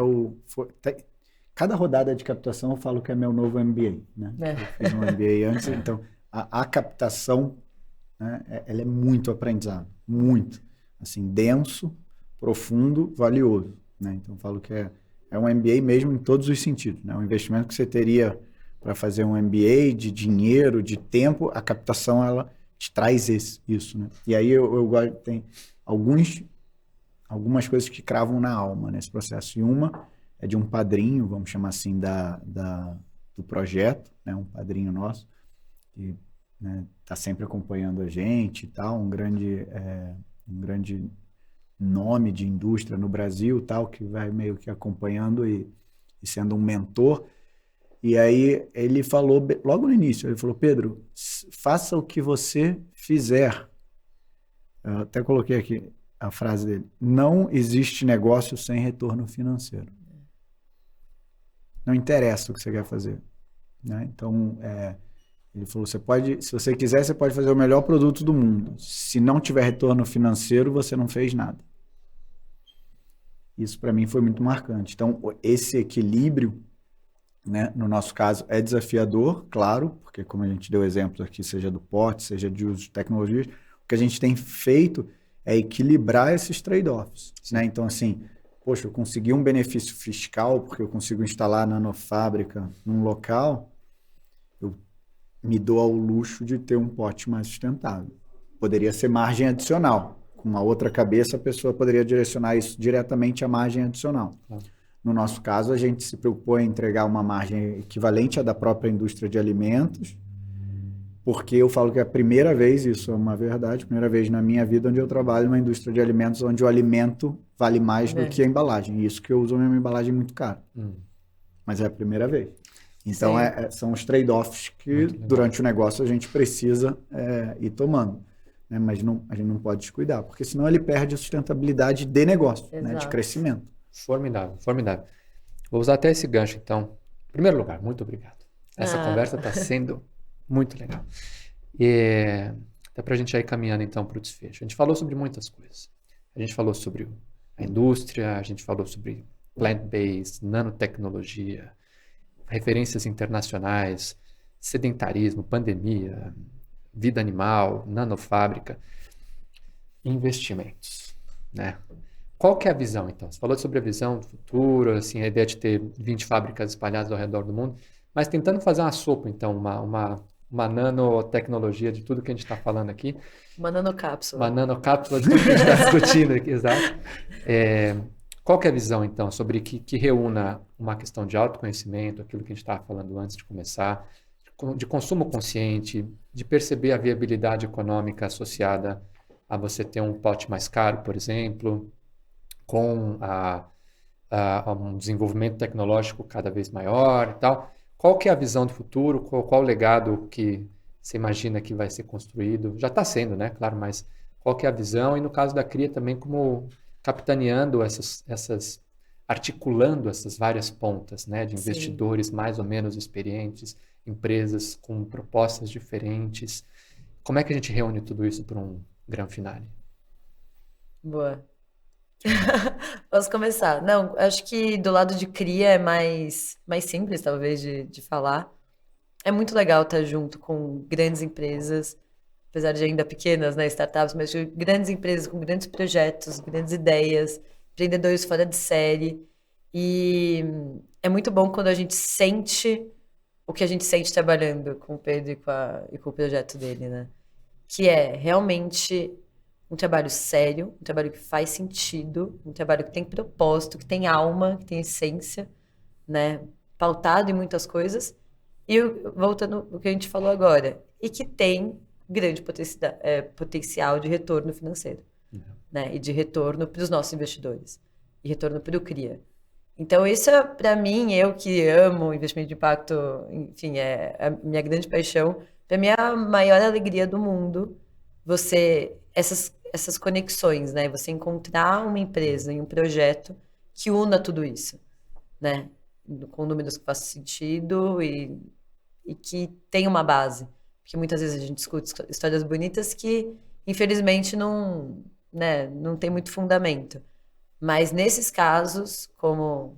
cada rodada de captação eu falo que é meu novo MBA, né? É. Eu fiz um MBA antes, então a captação, né, ela é muito aprendizado, muito, assim, denso, profundo, valioso, né? Então eu falo que é um MBA mesmo em todos os sentidos, né? O investimento que você teria para fazer um MBA de dinheiro, de tempo, a captação ela te traz isso, né? E aí eu gosto, tem algumas coisas que cravam na alma nesse processo. E uma é de um padrinho, vamos chamar assim, do projeto, né? Um padrinho nosso, que, né, tá sempre acompanhando a gente e tal, um grande nome de indústria no Brasil, tal, que vai meio que acompanhando e sendo um mentor. E aí ele falou, logo no início, ele falou, Pedro, faça o que você fizer. Eu até coloquei aqui a frase dele. Não existe negócio sem retorno financeiro. Não interessa o que você quer fazer, né? Então, ele falou, se você quiser, você pode fazer o melhor produto do mundo. Se não tiver retorno financeiro, você não fez nada. Isso para mim foi muito marcante. Então, esse equilíbrio, né, no nosso caso, é desafiador, claro, porque como a gente deu exemplos aqui, seja do porte, seja de uso de tecnologias, o que a gente tem feito é equilibrar esses trade-offs, né? Então, assim, poxa, eu consegui um benefício fiscal porque eu consigo instalar a nanofábrica num local, eu me dou ao luxo de ter um pote mais sustentável. Poderia ser margem adicional. Com uma outra cabeça, a pessoa poderia direcionar isso diretamente à margem adicional. No nosso caso, a gente se preocupou em entregar uma margem equivalente à da própria indústria de alimentos, porque eu falo que é a primeira vez, isso é uma verdade, primeira vez na minha vida onde eu trabalho numa indústria de alimentos onde o alimento vale mais do que a embalagem. E isso que eu uso uma embalagem muito cara. Mas é a primeira vez. Então, são os trade-offs que durante o negócio a gente precisa ir tomando. Né? Mas a gente não pode descuidar, porque senão ele perde a sustentabilidade de negócio, né? De crescimento. Formidável, formidável. Vou usar até esse gancho, então. Em primeiro lugar, muito obrigado. Essa conversa está sendo muito legal. E até para a gente ir caminhando, então, para o desfecho. A gente falou sobre muitas coisas. A gente falou sobre a indústria, a gente falou sobre plant-based, nanotecnologia, referências internacionais, sedentarismo, pandemia, vida animal, nanofábrica, investimentos, né? Qual que é a visão, então? Você falou sobre a visão do futuro, assim, a ideia de ter 20 fábricas espalhadas ao redor do mundo, mas tentando fazer uma sopa, então, uma nanotecnologia de tudo que a gente está falando aqui. Uma nanocápsula. Uma nanocápsula de tudo que a gente está discutindo aqui, exato. Qual que é a visão, então, sobre que reúna uma questão de autoconhecimento, aquilo que a gente estava falando antes de começar, de consumo consciente, de perceber a viabilidade econômica associada a você ter um pote mais caro, por exemplo, com um desenvolvimento tecnológico cada vez maior e tal. Qual que é a visão do futuro? Qual o legado que você imagina que vai ser construído? Já está sendo, né? Claro, mas qual que é a visão? E no caso da CRIA também como capitaneando articulando essas várias pontas, né? De investidores mais ou menos experientes, empresas com propostas diferentes. Como é que a gente reúne tudo isso para um grande finale? Boa. Posso começar? Não, acho que do lado de cria é mais simples, talvez, de falar. É muito legal estar junto com grandes empresas, apesar de ainda pequenas, né, startups, mas de grandes empresas com grandes projetos, grandes ideias, empreendedores fora de série. E é muito bom quando a gente sente o que a gente sente trabalhando com o Pedro e com o projeto dele, né? Que é realmente um trabalho sério, um trabalho que faz sentido, um trabalho que tem propósito, que tem alma, que tem essência, né? Pautado em muitas coisas. E voltando ao que a gente falou agora, e que tem grande potencial de retorno financeiro, né? E de retorno para os nossos investidores, e retorno para o CRIA. Então, isso é, para mim, eu que amo investimento de impacto, enfim, é a minha grande paixão. Para mim, é a maior alegria do mundo essas conexões, né? Você encontrar uma empresa e um projeto que una tudo isso, né? Com números que façam sentido e que tem uma base. Porque muitas vezes a gente escuta histórias bonitas que, infelizmente, não, né, não tem muito fundamento. Mas nesses casos, como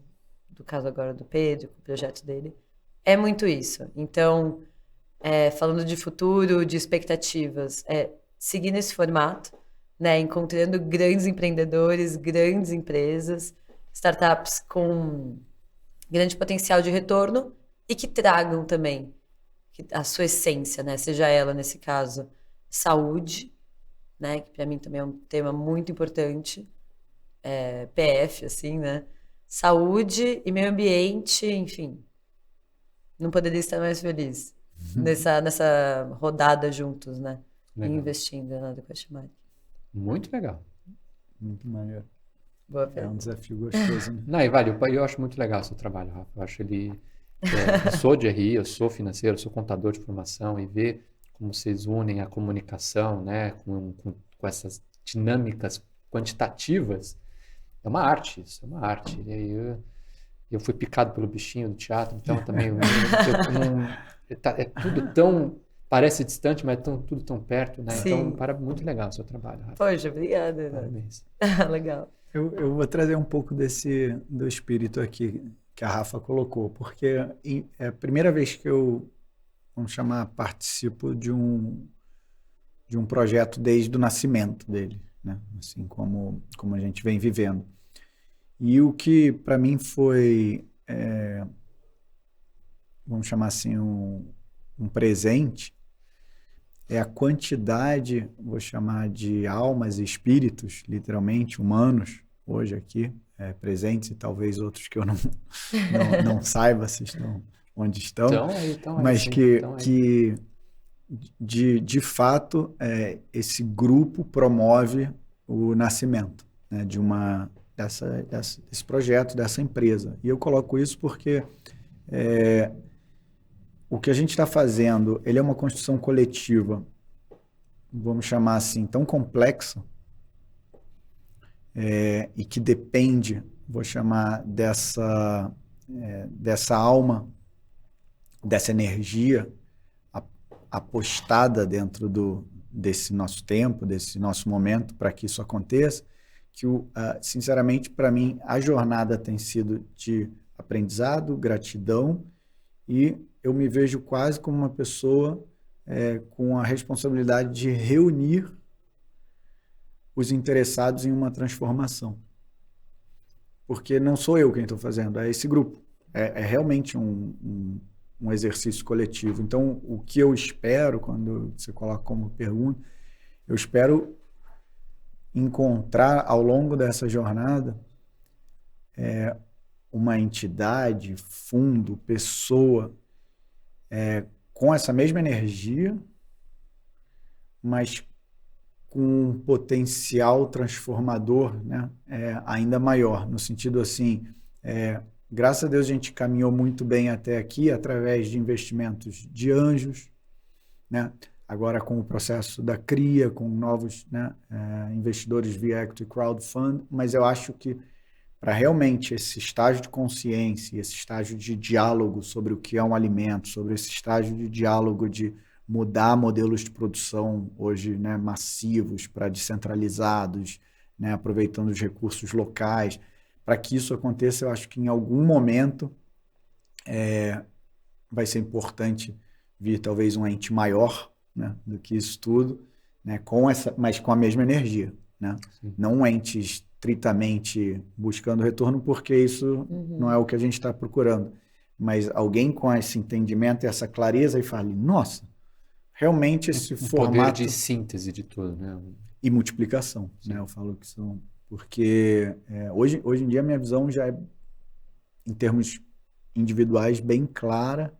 do caso agora do Pedro, com o projeto dele, é muito isso. Então, falando de futuro, de expectativas, seguir nesse formato, né, encontrando grandes empreendedores, grandes empresas, startups com grande potencial de retorno e que tragam também a sua essência, né, seja ela, nesse caso, saúde, né, que para mim também é um tema muito importante, PF, assim, né? Saúde e meio ambiente, enfim. Não poderia estar mais feliz nessa rodada juntos, né? E Legal. investindo na Question Mark. Muito legal. Muito maneiro. Boa É fé. um desafio gostoso, né? Não, e vale, eu acho muito legal o seu trabalho, Rafa. Eu acho ele. Eu sou de RI, eu sou financeiro, eu sou contador de formação e ver como vocês unem a comunicação, né, com essas dinâmicas quantitativas, é uma arte, isso é uma arte. E aí eu fui picado pelo bichinho do teatro, então também é tudo tão. Parece distante, mas é tudo tão perto, né? Sim. Então, muito legal o seu trabalho, Rafa. Poxa, obrigada. Né? Parabéns. Legal. Eu vou trazer um pouco do espírito aqui que a Rafa colocou, porque é a primeira vez que eu, vamos chamar, participo de um projeto desde o nascimento dele, né? Assim como a gente vem vivendo. E o que para mim foi, vamos chamar assim, um presente, é a quantidade, vou chamar de almas e espíritos, literalmente, humanos, hoje aqui, presentes, e talvez outros que eu não saiba se estão onde estão, Estão aí, mas sim, que de fato, esse grupo promove o nascimento, né, desse projeto, dessa empresa. E eu coloco isso porque o que a gente está fazendo, ele é uma construção coletiva, vamos chamar assim, tão complexa, e que depende, vou chamar, dessa alma, dessa energia apostada dentro desse nosso tempo, desse nosso momento, para que isso aconteça, que, sinceramente, para mim, a jornada tem sido de aprendizado, gratidão, e eu me vejo quase como uma pessoa com a responsabilidade de reunir os interessados em uma transformação. Porque não sou eu quem estou fazendo, é esse grupo. É realmente um exercício coletivo. Então, o que eu espero, quando você coloca como pergunta, eu espero encontrar ao longo dessa jornada uma entidade, fundo, pessoa, com essa mesma energia, mas com um potencial transformador, né, ainda maior, no sentido assim, graças a Deus a gente caminhou muito bem até aqui através de investimentos de anjos, né, agora com o processo da CRIA, com novos, né, investidores via Equity Crowdfund, mas eu acho que para realmente esse estágio de consciência, esse estágio de diálogo sobre o que é um alimento, sobre esse estágio de diálogo de mudar modelos de produção hoje, né, massivos para descentralizados, né? Aproveitando os recursos locais. Para que isso aconteça, eu acho que em algum momento vai ser importante vir talvez um ente maior, né, do que isso tudo, né, mas com a mesma energia, né? Não um ente estritamente buscando retorno, porque isso não é o que a gente está procurando, mas alguém com esse entendimento e essa clareza e fale, nossa, realmente esse formato... poder de síntese de tudo, né? E multiplicação, né? Eu falo que são... Porque hoje em dia a minha visão já é, em termos individuais, bem clara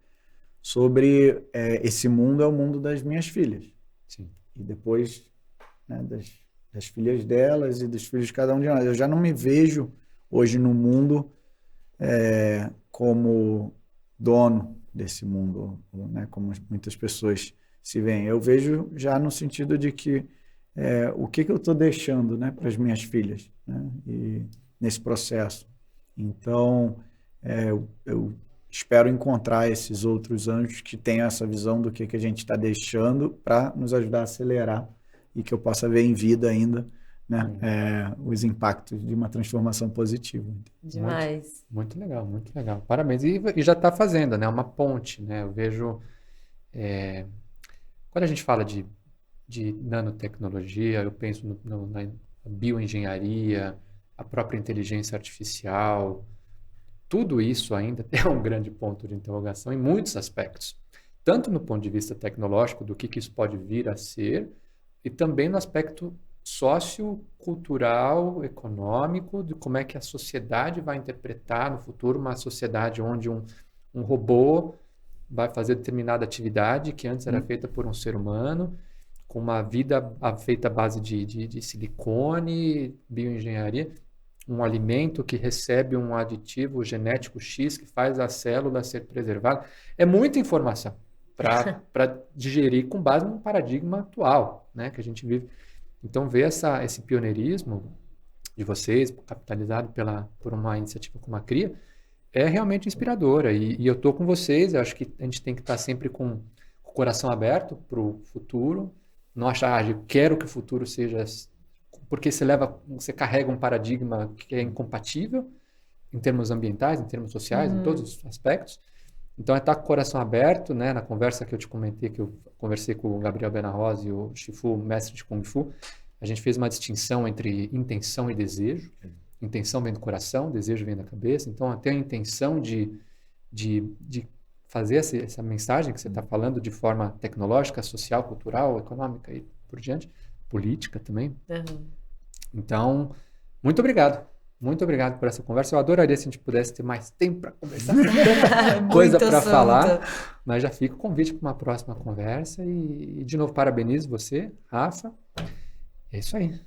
sobre esse mundo é o mundo das minhas filhas. Sim. E depois, né, das filhas delas e dos filhos de cada um de nós. Eu já não me vejo hoje no mundo como dono desse mundo, né, como muitas pessoas se veem. Eu vejo já no sentido de que o que eu estou deixando, né, para as minhas filhas, né, e nesse processo. Então, eu espero encontrar esses outros anjos que tenham essa visão do que a gente está deixando para nos ajudar a acelerar e que eu possa ver em vida ainda, né, os impactos de uma transformação positiva. Demais. Muito legal, muito legal. Parabéns. E já está fazendo, né? Uma ponte, né? Eu vejo... quando a gente fala de nanotecnologia, eu penso na bioengenharia, a própria inteligência artificial. Tudo isso ainda é um grande ponto de interrogação em muitos aspectos. Tanto no ponto de vista tecnológico, do que isso pode vir a ser, e também no aspecto sociocultural, econômico, de como é que a sociedade vai interpretar no futuro uma sociedade onde um robô vai fazer determinada atividade que antes era feita por um ser humano, com uma vida feita à base de silicone, bioengenharia, um alimento que recebe um aditivo genético X que faz a célula ser preservada. É muita informação para digerir com base num paradigma atual, né, que a gente vive. Então, ver esse pioneirismo de vocês, capitalizado por uma iniciativa como a CRIA, é realmente inspiradora. E eu estou com vocês, eu acho que a gente tem que estar sempre com o coração aberto para o futuro, não achar, eu quero que o futuro seja... Porque você carrega um paradigma que é incompatível em termos ambientais, em termos sociais, em todos os aspectos. Então, é estar com o coração aberto, né? Na conversa que eu te comentei, que eu conversei com o Gabriel Benarroz e o Shifu, mestre de Kung Fu, a gente fez uma distinção entre intenção e desejo. Intenção vem do coração, desejo vem da cabeça. Então, ter a intenção de fazer essa mensagem que você está falando de forma tecnológica, social, cultural, econômica e por diante, política também. Então, muito obrigado. Muito obrigado por essa conversa. Eu adoraria se a gente pudesse ter mais tempo para conversar, tanta coisa para falar, mas já fica o convite para uma próxima conversa e de novo, parabenizo você, Rafa. É isso aí.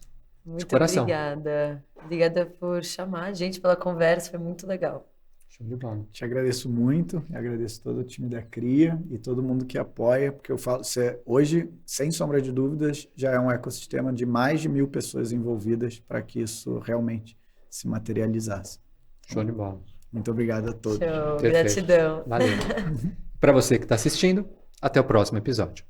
Muito de coração. obrigada. Obrigada por chamar a gente pela conversa, foi muito legal. Show de bola. Te agradeço muito, agradeço todo o time da CRIA e todo mundo que apoia, porque eu falo, hoje, sem sombra de dúvidas, já é um ecossistema de mais de 1.000 pessoas envolvidas para que isso realmente se materializasse. Show de bola. Muito obrigado a todos. Show, Perfeito. gratidão. Valeu. Para você que está assistindo, até o próximo episódio.